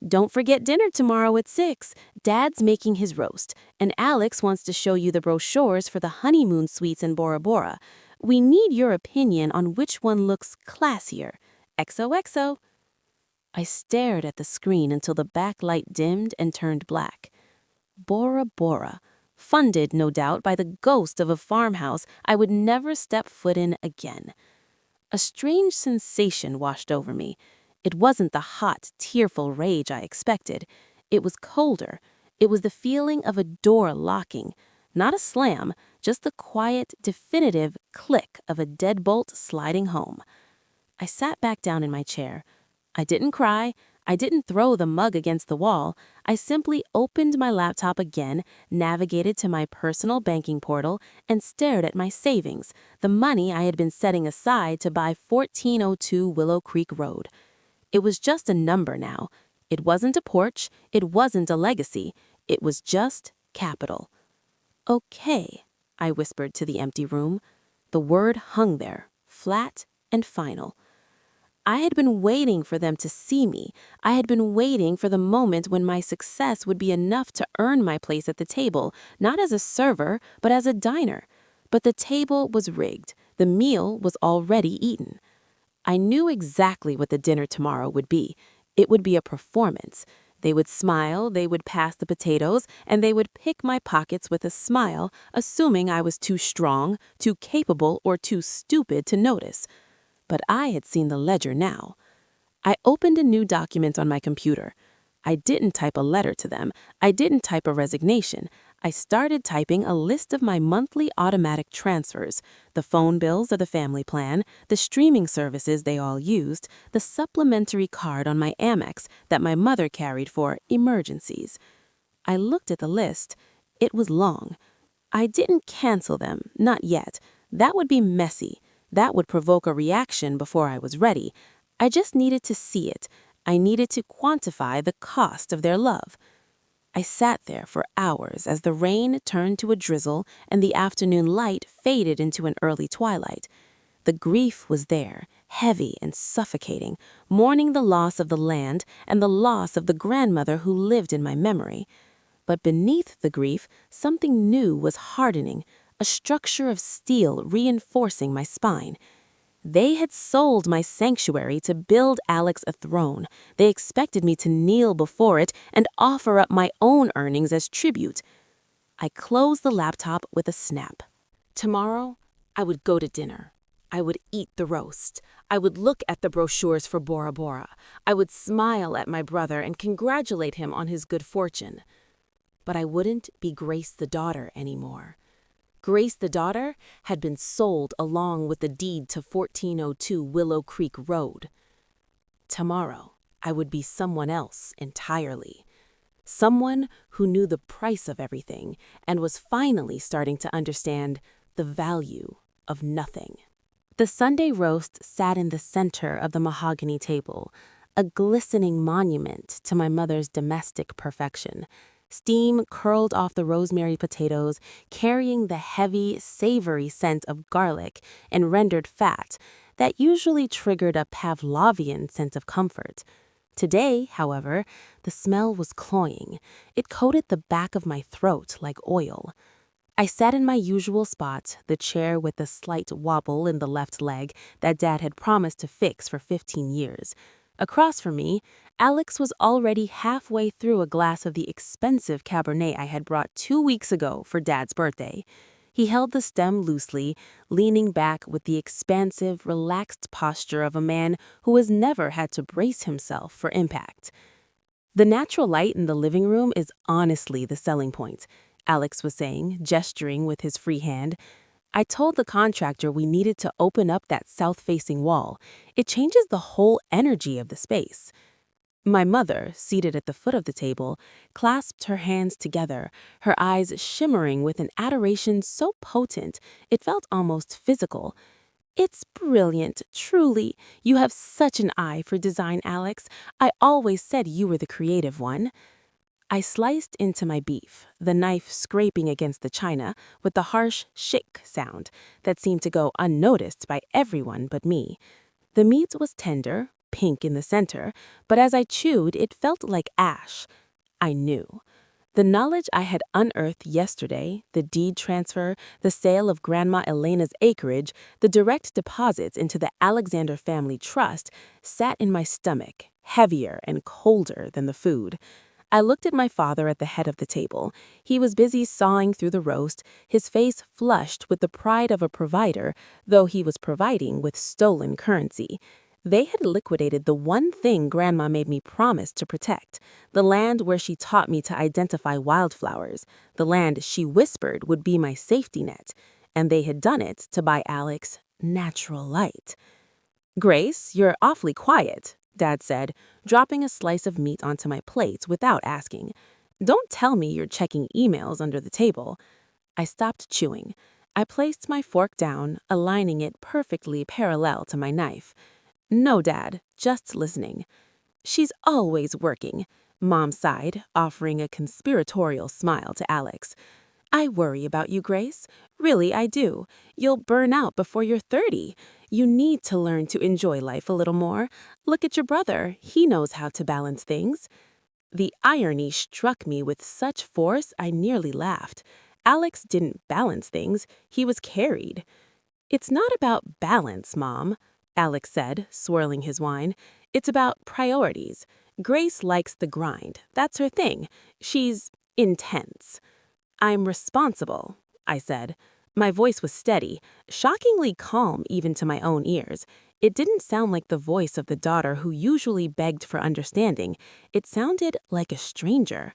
"Don't forget dinner tomorrow at 6. Dad's making his roast, and Alex wants to show you the brochures for the honeymoon suites in Bora Bora. We need your opinion on which one looks classier. XOXO." I stared at the screen until the backlight dimmed and turned black. Bora Bora, funded, no doubt, by the ghost of a farmhouse I would never step foot in again. A strange sensation washed over me. It wasn't the hot, tearful rage I expected. It was colder. It was the feeling of a door locking. Not a slam, just the quiet, definitive click of a deadbolt sliding home. I sat back down in my chair. I didn't cry. I didn't throw the mug against the wall. I simply opened my laptop again, navigated to my personal banking portal, and stared at my savings, the money I had been setting aside to buy 1402 Willow Creek Road. It was just a number now. It wasn't a porch. It wasn't a legacy. It was just capital. "Okay," I whispered to the empty room. The word hung there, flat and final. I had been waiting for them to see me. I had been waiting for the moment when my success would be enough to earn my place at the table, not as a server, but as a diner. But the table was rigged. The meal was already eaten. I knew exactly what the dinner tomorrow would be. It would be a performance. They would smile, they would pass the potatoes, and they would pick my pockets with a smile, assuming I was too strong, too capable, or too stupid to notice. But I had seen the ledger now. I opened a new document on my computer. I didn't type a letter to them. I didn't type a resignation. I started typing a list of my monthly automatic transfers, the phone bills of the family plan, the streaming services they all used, the supplementary card on my Amex that my mother carried for emergencies. I looked at the list. It was long. I didn't cancel them, not yet. That would be messy. That would provoke a reaction before I was ready. I just needed to see it. I needed to quantify the cost of their love. I sat there for hours as the rain turned to a drizzle and the afternoon light faded into an early twilight. The grief was there, heavy and suffocating, mourning the loss of the land and the loss of the grandmother who lived in my memory. But beneath the grief, something new was hardening, a structure of steel reinforcing my spine. They had sold my sanctuary to build Alex a throne. They expected me to kneel before it and offer up my own earnings as tribute. I closed the laptop with a snap. Tomorrow, I would go to dinner. I would eat the roast. I would look at the brochures for Bora Bora. I would smile at my brother and congratulate him on his good fortune. But I wouldn't be Grace the daughter anymore. Grace the daughter had been sold along with the deed to 1402 Willow Creek Road. Tomorrow, I would be someone else entirely. Someone who knew the price of everything and was finally starting to understand the value of nothing. The Sunday roast sat in the center of the mahogany table, a glistening monument to my mother's domestic perfection. Steam curled off the rosemary potatoes, carrying the heavy, savory scent of garlic and rendered fat that usually triggered a Pavlovian sense of comfort. Today, however, the smell was cloying. It coated the back of my throat like oil. I sat in my usual spot, the chair with the slight wobble in the left leg that Dad had promised to fix for 15 years. Across from me, Alex was already halfway through a glass of the expensive Cabernet I had brought 2 weeks ago for Dad's birthday. He held the stem loosely, leaning back with the expansive, relaxed posture of a man who has never had to brace himself for impact. The natural light in the living room is honestly the selling point, Alex was saying, gesturing with his free hand. I told the contractor we needed to open up that south-facing wall. It changes the whole energy of the space. My mother, seated at the foot of the table, clasped her hands together, her eyes shimmering with an adoration so potent it felt almost physical. It's brilliant, truly. You have such an eye for design, Alex. I always said you were the creative one. I sliced into my beef, the knife scraping against the china with the harsh shick sound that seemed to go unnoticed by everyone but me. The meat was tender, pink in the center, but as I chewed, it felt like ash. I knew. The knowledge I had unearthed yesterday, the deed transfer, the sale of Grandma Elena's acreage, the direct deposits into the Alexander family trust, sat in my stomach, heavier and colder than the food. I looked at my father at the head of the table. He was busy sawing through the roast, his face flushed with the pride of a provider, though he was providing with stolen currency. They had liquidated the one thing Grandma made me promise to protect, the land where she taught me to identify wildflowers, the land she whispered would be my safety net, and they had done it to buy Alex natural light. "Grace, you're awfully quiet," Dad said, dropping a slice of meat onto my plate without asking. "Don't tell me you're checking emails under the table." I stopped chewing. I placed my fork down, aligning it perfectly parallel to my knife. "No, Dad, just listening." "She's always working," Mom sighed, offering a conspiratorial smile to Alex. "I worry about you, Grace. Really, I do. You'll burn out before you're 30. You need to learn to enjoy life a little more. Look at your brother. He knows how to balance things." The irony struck me with such force I nearly laughed. Alex didn't balance things. He was carried. "It's not about balance, Mom," Alex said, swirling his wine. "It's about priorities. Grace likes the grind. That's her thing. She's intense." "I'm responsible," I said. My voice was steady, shockingly calm even to my own ears. It didn't sound like the voice of the daughter who usually begged for understanding. It sounded like a stranger.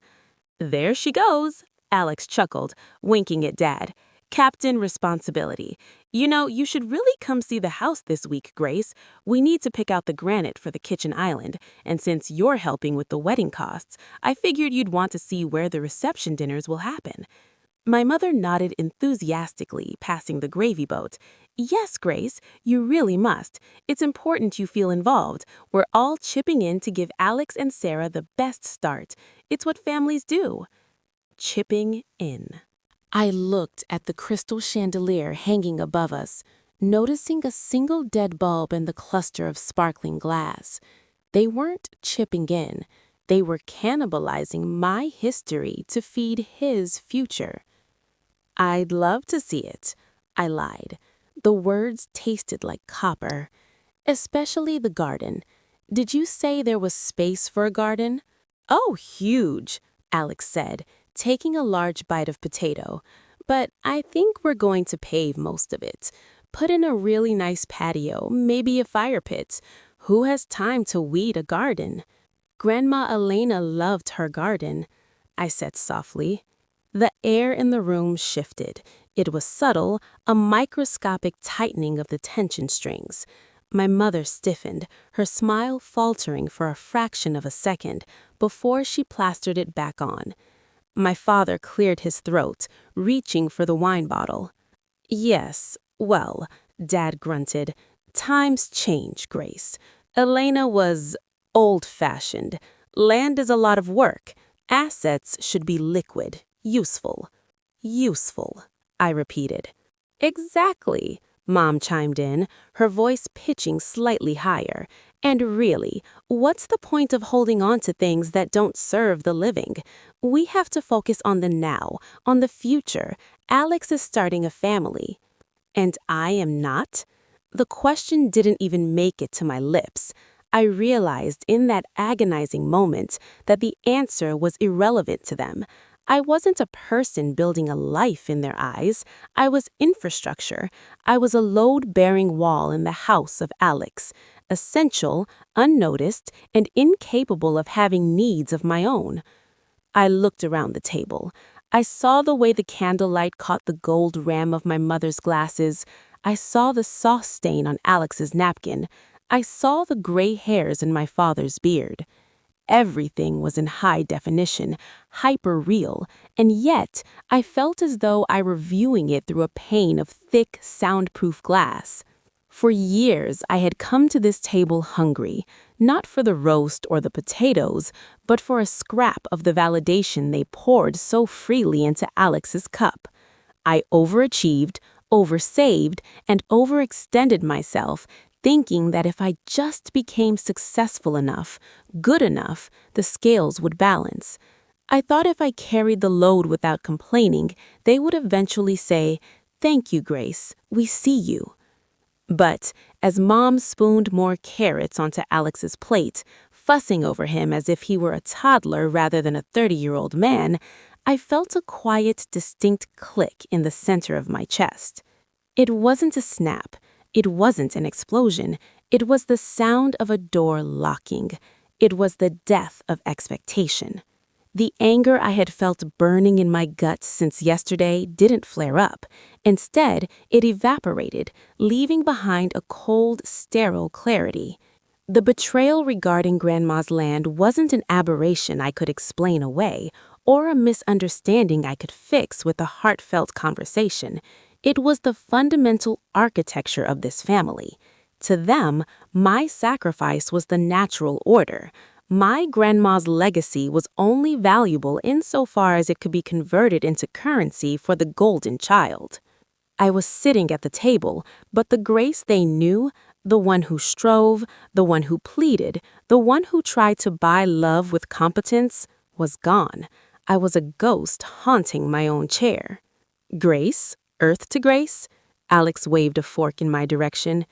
"There she goes," Alex chuckled, winking at Dad. "Captain Responsibility. You know, you should really come see the house this week, Grace. We need to pick out the granite for the kitchen island, and since you're helping with the wedding costs, I figured you'd want to see where the reception dinners will happen." My mother nodded enthusiastically, passing the gravy boat. Yes, Grace, you really must. It's important you feel involved. We're all chipping in to give Alex and Sarah the best start. It's what families do. Chipping in. I looked at the crystal chandelier hanging above us, noticing a single dead bulb in the cluster of sparkling glass. They weren't chipping in. They were cannibalizing my history to feed his future. I'd love to see it, I lied. The words tasted like copper. Especially the garden. Did you say there was space for a garden? Oh, huge, Alex said, taking a large bite of potato. But I think we're going to pave most of it. Put in a really nice patio, maybe a fire pit. Who has time to weed a garden? Grandma Elena loved her garden, I said softly. The air in the room shifted. It was subtle, a microscopic tightening of the tension strings. My mother stiffened, her smile faltering for a fraction of a second before she plastered it back on. My father cleared his throat, reaching for the wine bottle. Yes, well, Dad grunted. Times change, Grace. Elena was old-fashioned. Land is a lot of work. Assets should be liquid, useful. Useful, I repeated. Exactly, Mom chimed in, her voice pitching slightly higher. And really, what's the point of holding on to things that don't serve the living? We have to focus on the now, on the future. Alex is starting a family. And I am not? The question didn't even make it to my lips. I realized in that agonizing moment that the answer was irrelevant to them. I wasn't a person building a life in their eyes. I was infrastructure. I was a load-bearing wall in the house of Alex, essential, unnoticed, and incapable of having needs of my own. I looked around the table. I saw the way the candlelight caught the gold rim of my mother's glasses. I saw the sauce stain on Alex's napkin. I saw the gray hairs in my father's beard. Everything was in high definition, hyper-real, and yet I felt as though I were viewing it through a pane of thick, soundproof glass. For years, I had come to this table hungry, not for the roast or the potatoes, but for a scrap of the validation they poured so freely into Alex's cup. I overachieved, oversaved, and overextended myself, thinking that if I just became successful enough, good enough, the scales would balance. I thought if I carried the load without complaining, they would eventually say, "Thank you, Grace, we see you." But as Mom spooned more carrots onto Alex's plate, fussing over him as if he were a toddler rather than a 30-year-old man, I felt a quiet, distinct click in the center of my chest. It wasn't a snap. It wasn't an explosion. It was the sound of a door locking. It was the death of expectation. The anger I had felt burning in my guts since yesterday didn't flare up. Instead, it evaporated, leaving behind a cold, sterile clarity. The betrayal regarding Grandma's land wasn't an aberration I could explain away, or a misunderstanding I could fix with a heartfelt conversation. It was the fundamental architecture of this family. To them, my sacrifice was the natural order. My grandma's legacy was only valuable insofar as it could be converted into currency for the golden child. I was sitting at the table, but the Grace they knew, the one who strove, the one who pleaded, the one who tried to buy love with competence, was gone. I was a ghost haunting my own chair. Grace? Earth to Grace? Alex waved a fork in my direction.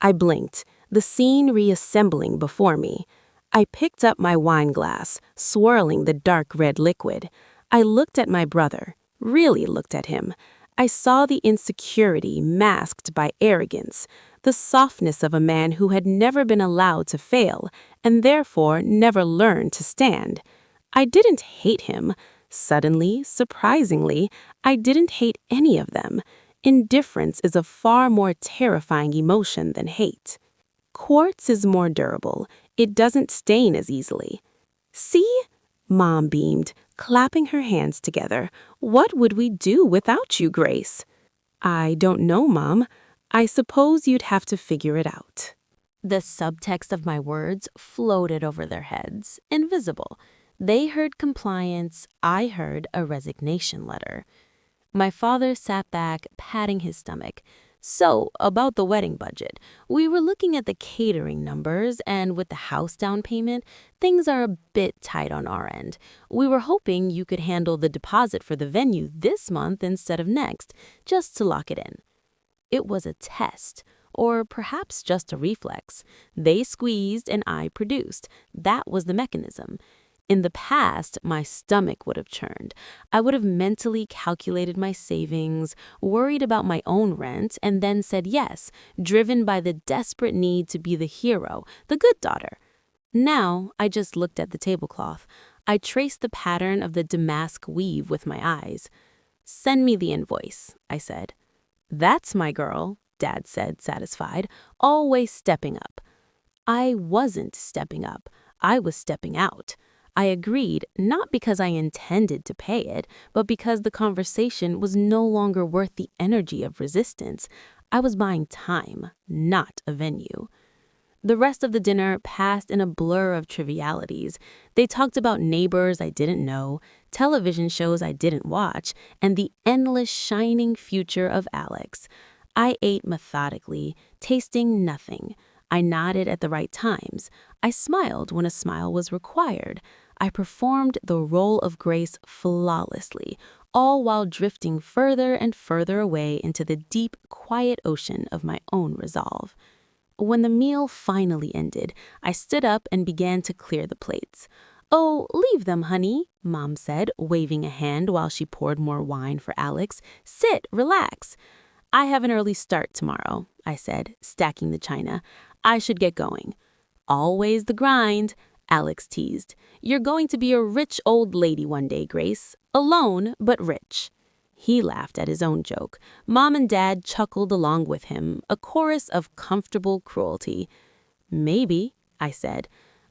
I blinked, the scene reassembling before me. I picked up my wine glass, swirling the dark red liquid. I looked at my brother, really looked at him. I saw the insecurity masked by arrogance, the softness of a man who had never been allowed to fail, and therefore never learned to stand. I didn't hate him. Suddenly, surprisingly, I didn't hate any of them. Indifference is a far more terrifying emotion than hate. Quartz is more durable. It doesn't stain as easily. See? Mom beamed, clapping her hands together. "What would we do without you, Grace?" "I don't know, Mom. I suppose you'd have to figure it out." The subtext of my words floated over their heads, invisible. They heard compliance, I heard a resignation letter. My father sat back, patting his stomach. "So, about the wedding budget. We were looking at the catering numbers, and with the house down payment, things are a bit tight on our end. We were hoping you could handle the deposit for the venue this month instead of next, just to lock it in." It was a test, or perhaps just a reflex. They squeezed and I produced. That was the mechanism. In the past, my stomach would have churned. I would have mentally calculated my savings, worried about my own rent, and then said yes, driven by the desperate need to be the hero, the good daughter. Now, I just looked at the tablecloth. I traced the pattern of the damask weave with my eyes. "Send me the invoice," I said. "That's my girl," Dad said, satisfied, "always stepping up." I wasn't stepping up. I was stepping out. I agreed, not because I intended to pay it, but because the conversation was no longer worth the energy of resistance. I was buying time, not a venue. The rest of the dinner passed in a blur of trivialities. They talked about neighbors I didn't know, television shows I didn't watch, and the endless shining future of Alex. I ate methodically, tasting nothing. I nodded at the right times. I smiled when a smile was required. I performed the role of Grace flawlessly, all while drifting further and further away into the deep, quiet ocean of my own resolve. When the meal finally ended, I stood up and began to clear the plates. "Oh, leave them, honey," Mom said, waving a hand while she poured more wine for Alex. "Sit, relax." "I have an early start tomorrow," I said, stacking the china. "I should get going." "Always the grind," Alex teased. "You're going to be a rich old lady one day, Grace. Alone, but rich." He laughed at his own joke. Mom and Dad chuckled along with him, a chorus of comfortable cruelty. "Maybe," I said.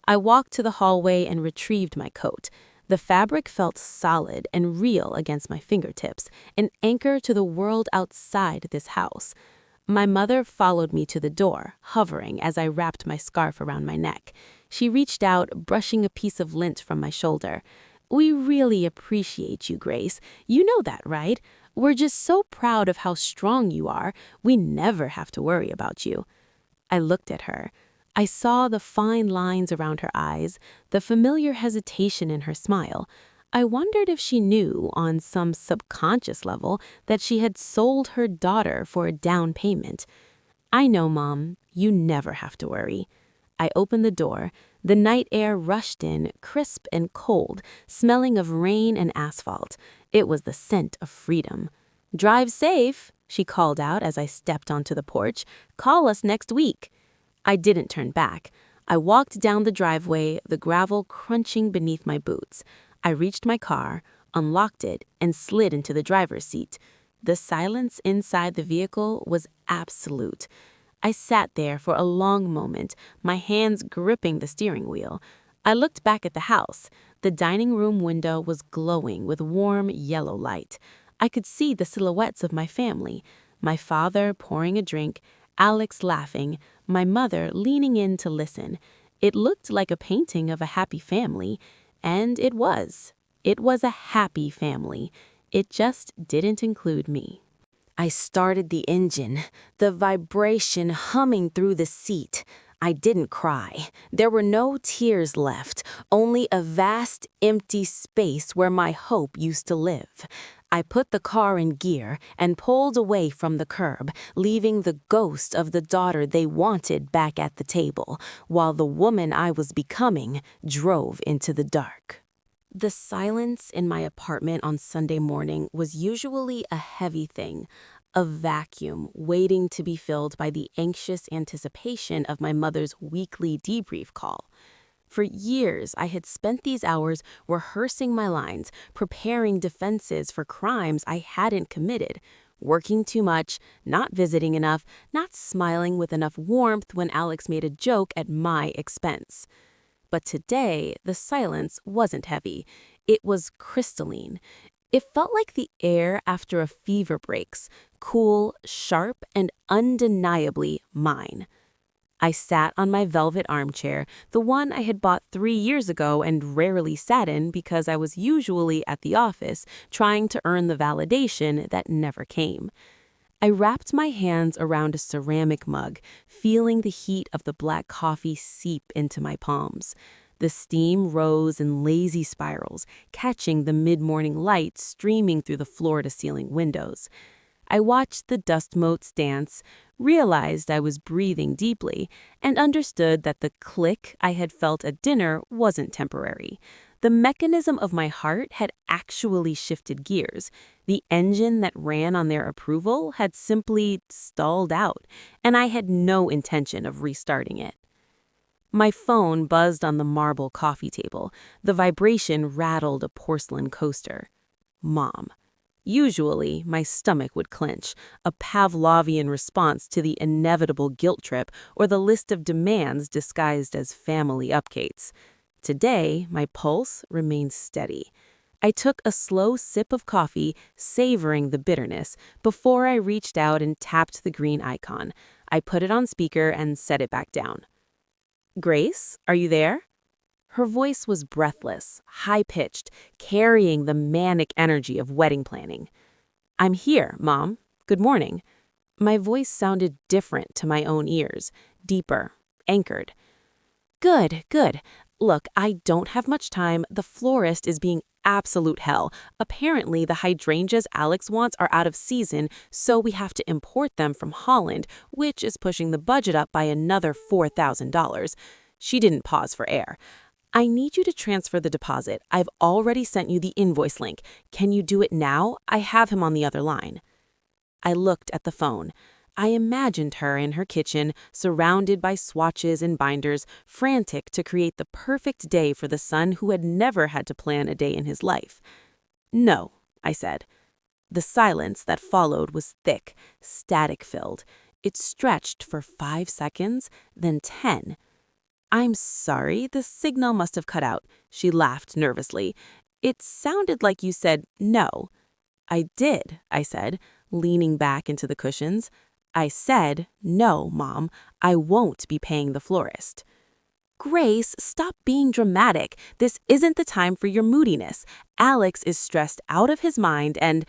I walked to the hallway and retrieved my coat. The fabric felt solid and real against my fingertips, an anchor to the world outside this house. My mother followed me to the door, hovering as I wrapped my scarf around my neck. She reached out, brushing a piece of lint from my shoulder. "We really appreciate you, Grace. You know that, right? We're just so proud of how strong you are. We never have to worry about you." I looked at her. I saw the fine lines around her eyes, the familiar hesitation in her smile. I wondered if she knew, on some subconscious level, that she had sold her daughter for a down payment. "I know, Mom. You never have to worry." I opened the door. The night air rushed in, crisp and cold, smelling of rain and asphalt. It was the scent of freedom. "Drive safe," she called out as I stepped onto the porch. "Call us next week." I didn't turn back. I walked down the driveway, the gravel crunching beneath my boots. I reached my car, unlocked it, and slid into the driver's seat. The silence inside the vehicle was absolute. I sat there for a long moment, my hands gripping the steering wheel. I looked back at the house. The dining room window was glowing with warm yellow light. I could see the silhouettes of my family, my father pouring a drink, Alex laughing, my mother leaning in to listen. It looked like a painting of a happy family, and it was. It was a happy family. It just didn't include me. I started the engine, the vibration humming through the seat. I didn't cry. There were no tears left, only a vast, empty space where my hope used to live. I put the car in gear and pulled away from the curb, leaving the ghost of the daughter they wanted back at the table, while the woman I was becoming drove into the dark. The silence in my apartment on Sunday morning was usually a heavy thing, a vacuum waiting to be filled by the anxious anticipation of my mother's weekly debrief call. For years, I had spent these hours rehearsing my lines, preparing defenses for crimes I hadn't committed, working too much, not visiting enough, not smiling with enough warmth when Alex made a joke at my expense. But today, the silence wasn't heavy. It was crystalline. It felt like the air after a fever breaks, cool, sharp, and undeniably mine. I sat on my velvet armchair, the one I had bought 3 years ago and rarely sat in because I was usually at the office trying to earn the validation that never came. I wrapped my hands around a ceramic mug, feeling the heat of the black coffee seep into my palms. The steam rose in lazy spirals, catching the mid-morning light streaming through the floor-to-ceiling windows. I watched the dust motes dance, realized I was breathing deeply, and understood that the click I had felt at dinner wasn't temporary. The mechanism of my heart had actually shifted gears. The engine that ran on their approval had simply stalled out, and I had no intention of restarting it. My phone buzzed on the marble coffee table. The vibration rattled a porcelain coaster. Mom. Usually, my stomach would clench, a Pavlovian response to the inevitable guilt trip or the list of demands disguised as family updates. Today, my pulse remained steady. I took a slow sip of coffee, savoring the bitterness, before I reached out and tapped the green icon. I put it on speaker and set it back down. Grace, are you there? Her voice was breathless, high-pitched, carrying the manic energy of wedding planning. I'm here, Mom. Good morning. My voice sounded different to my own ears, deeper, anchored. Good, good. Look, I don't have much time. The florist is being absolute hell. Apparently, the hydrangeas Alex wants are out of season, so we have to import them from Holland, which is pushing the budget up by another $4,000. She didn't pause for air. I need you to transfer the deposit. I've already sent you the invoice link. Can you do it now? I have him on the other line. I looked at the phone. I imagined her in her kitchen, surrounded by swatches and binders, frantic to create the perfect day for the son who had never had to plan a day in his life. No, I said. The silence that followed was thick, static-filled. It stretched for 5 seconds, then 10. I'm sorry, the signal must have cut out. She laughed nervously. It sounded like you said no. I did, I said, leaning back into the cushions. I said, no, Mom, I won't be paying the florist. Grace, stop being dramatic. This isn't the time for your moodiness. Alex is stressed out of his mind and...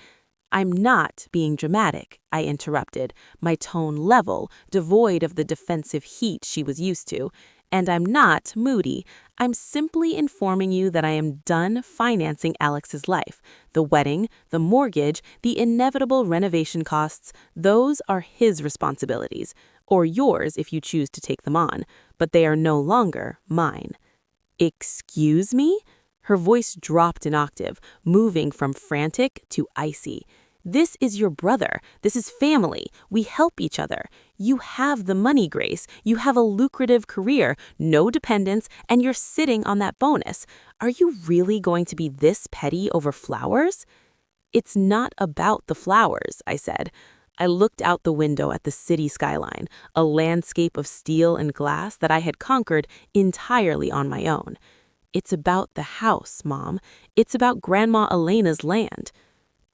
I'm not being dramatic, I interrupted, my tone level, devoid of the defensive heat she was used to. And I'm not moody. I'm simply informing you that I am done financing Alex's life. The wedding, the mortgage, the inevitable renovation costs, those are his responsibilities, or yours if you choose to take them on, but they are no longer mine. Excuse me? Her voice dropped an octave, moving from frantic to icy. This is your brother. This is family. We help each other. You have the money, Grace. You have a lucrative career, no dependents, and you're sitting on that bonus. Are you really going to be this petty over flowers? It's not about the flowers, I said. I looked out the window at the city skyline, a landscape of steel and glass that I had conquered entirely on my own. It's about the house, Mom. It's about Grandma Elena's land.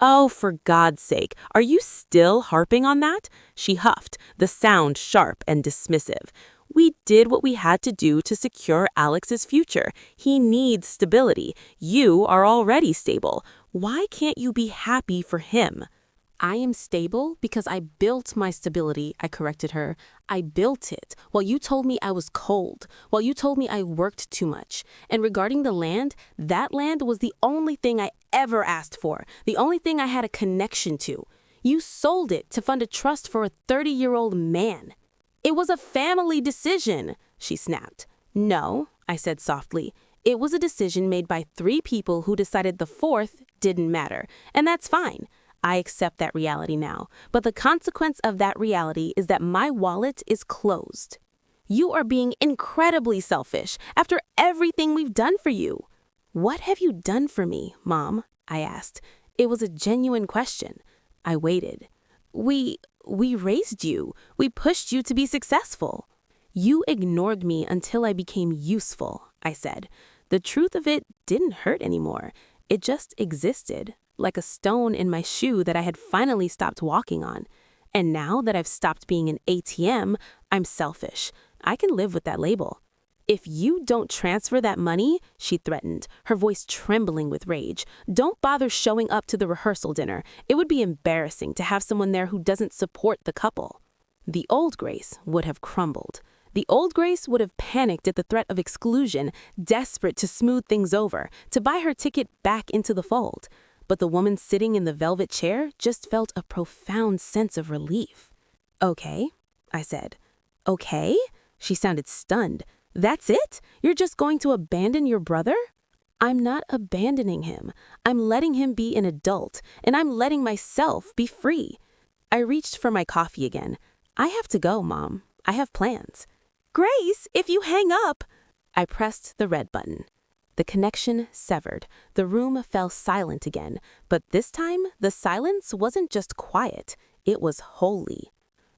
Oh, for God's sake, are you still harping on that? She huffed, the sound sharp and dismissive. We did what we had to do to secure Alex's future. He needs stability. You are already stable. Why can't you be happy for him? I am stable because I built my stability, I corrected her. I built it while you told me I was cold, while you told me I worked too much. And regarding the land, that land was the only thing I ever asked for, the only thing I had a connection to. You sold it to fund a trust for a 30-year-old man. It was a family decision, she snapped. No, I said softly. It was a decision made by 3 people who decided the 4th didn't matter, and that's fine. I accept that reality now, but the consequence of that reality is that my wallet is closed. You are being incredibly selfish after everything we've done for you. What have you done for me, Mom? I asked. It was a genuine question. I waited. We raised you. We pushed you to be successful. You ignored me until I became useful, I said. The truth of it didn't hurt anymore. It just existed, like a stone in my shoe that I had finally stopped walking on. And now that I've stopped being an ATM, I'm selfish. I can live with that label. If you don't transfer that money, she threatened, her voice trembling with rage, don't bother showing up to the rehearsal dinner. It would be embarrassing to have someone there who doesn't support the couple. The old Grace would have crumbled. The old Grace would have panicked at the threat of exclusion, desperate to smooth things over, to buy her ticket back into the fold. But the woman sitting in the velvet chair just felt a profound sense of relief. Okay, I said. Okay? She sounded stunned. That's it? You're just going to abandon your brother? I'm not abandoning him. I'm letting him be an adult, and I'm letting myself be free. I reached for my coffee again. I have to go, Mom. I have plans. Grace, if you hang up. I pressed the red button. The connection severed. The room fell silent again, but this time the silence wasn't just quiet. It was holy.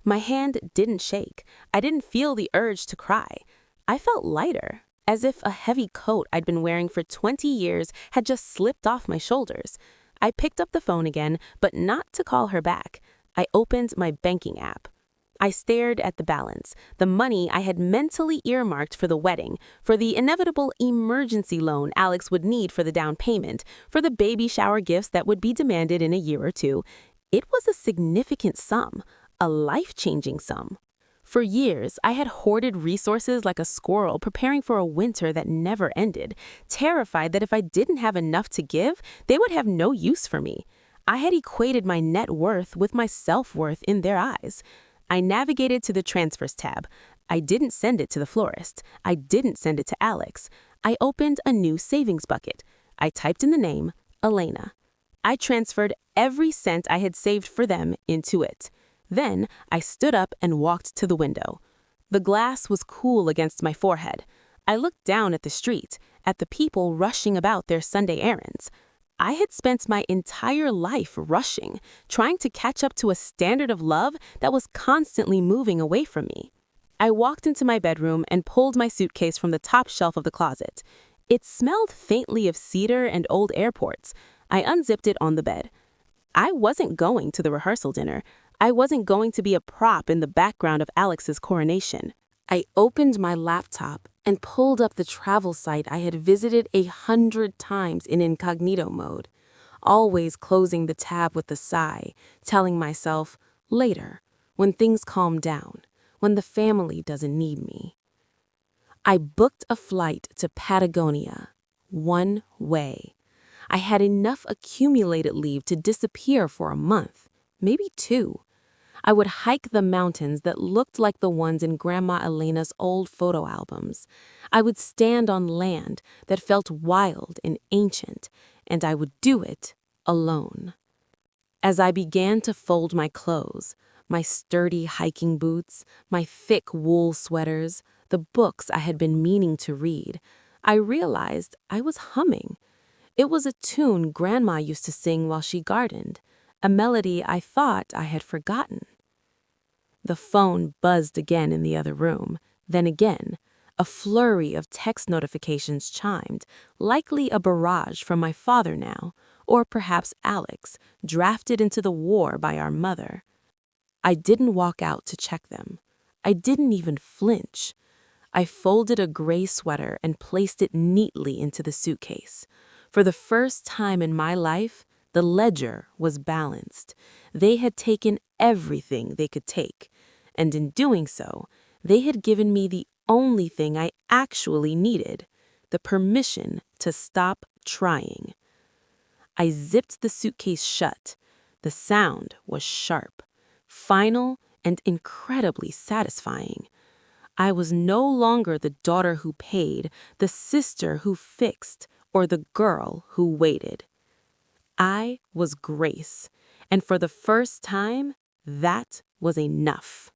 My hand didn't shake. I didn't feel the urge to cry. I felt lighter, as if a heavy coat I'd been wearing for 20 years had just slipped off my shoulders. I picked up the phone again, but not to call her back. I opened my banking app. I stared at the balance, the money I had mentally earmarked for the wedding, for the inevitable emergency loan Alex would need for the down payment, for the baby shower gifts that would be demanded in a year or two. It was a significant sum, a life-changing sum. For years, I had hoarded resources like a squirrel preparing for a winter that never ended, terrified that if I didn't have enough to give, they would have no use for me. I had equated my net worth with my self-worth in their eyes. I navigated to the transfers tab. I didn't send it to the florist. I didn't send it to Alex. I opened a new savings bucket. I typed in the name, Elena. I transferred every cent I had saved for them into it. Then I stood up and walked to the window. The glass was cool against my forehead. I looked down at the street, at the people rushing about their Sunday errands. I had spent my entire life rushing, trying to catch up to a standard of love that was constantly moving away from me. I walked into my bedroom and pulled my suitcase from the top shelf of the closet. It smelled faintly of cedar and old airports. I unzipped it on the bed. I wasn't going to the rehearsal dinner. I wasn't going to be a prop in the background of Alex's coronation. I opened my laptop and pulled up the travel site I had visited 100 times in incognito mode, always closing the tab with a sigh, telling myself, later, when things calm down, when the family doesn't need me. I booked a flight to Patagonia, one way. I had enough accumulated leave to disappear for a month, maybe 2. I would hike the mountains that looked like the ones in Grandma Elena's old photo albums. I would stand on land that felt wild and ancient, and I would do it alone. As I began to fold my clothes, my sturdy hiking boots, my thick wool sweaters, the books I had been meaning to read, I realized I was humming. It was a tune Grandma used to sing while she gardened, a melody I thought I had forgotten. The phone buzzed again in the other room, then again. A flurry of text notifications chimed, likely a barrage from my father now, or perhaps Alex, drafted into the war by our mother. I didn't walk out to check them. I didn't even flinch. I folded a gray sweater and placed it neatly into the suitcase. For the first time in my life, the ledger was balanced. They had taken everything they could take, and in doing so, they had given me the only thing I actually needed, the permission to stop trying. I zipped the suitcase shut. The sound was sharp, final, and incredibly satisfying. I was no longer the daughter who paid, the sister who fixed, or the girl who waited. I was Grace, and for the first time, that was enough.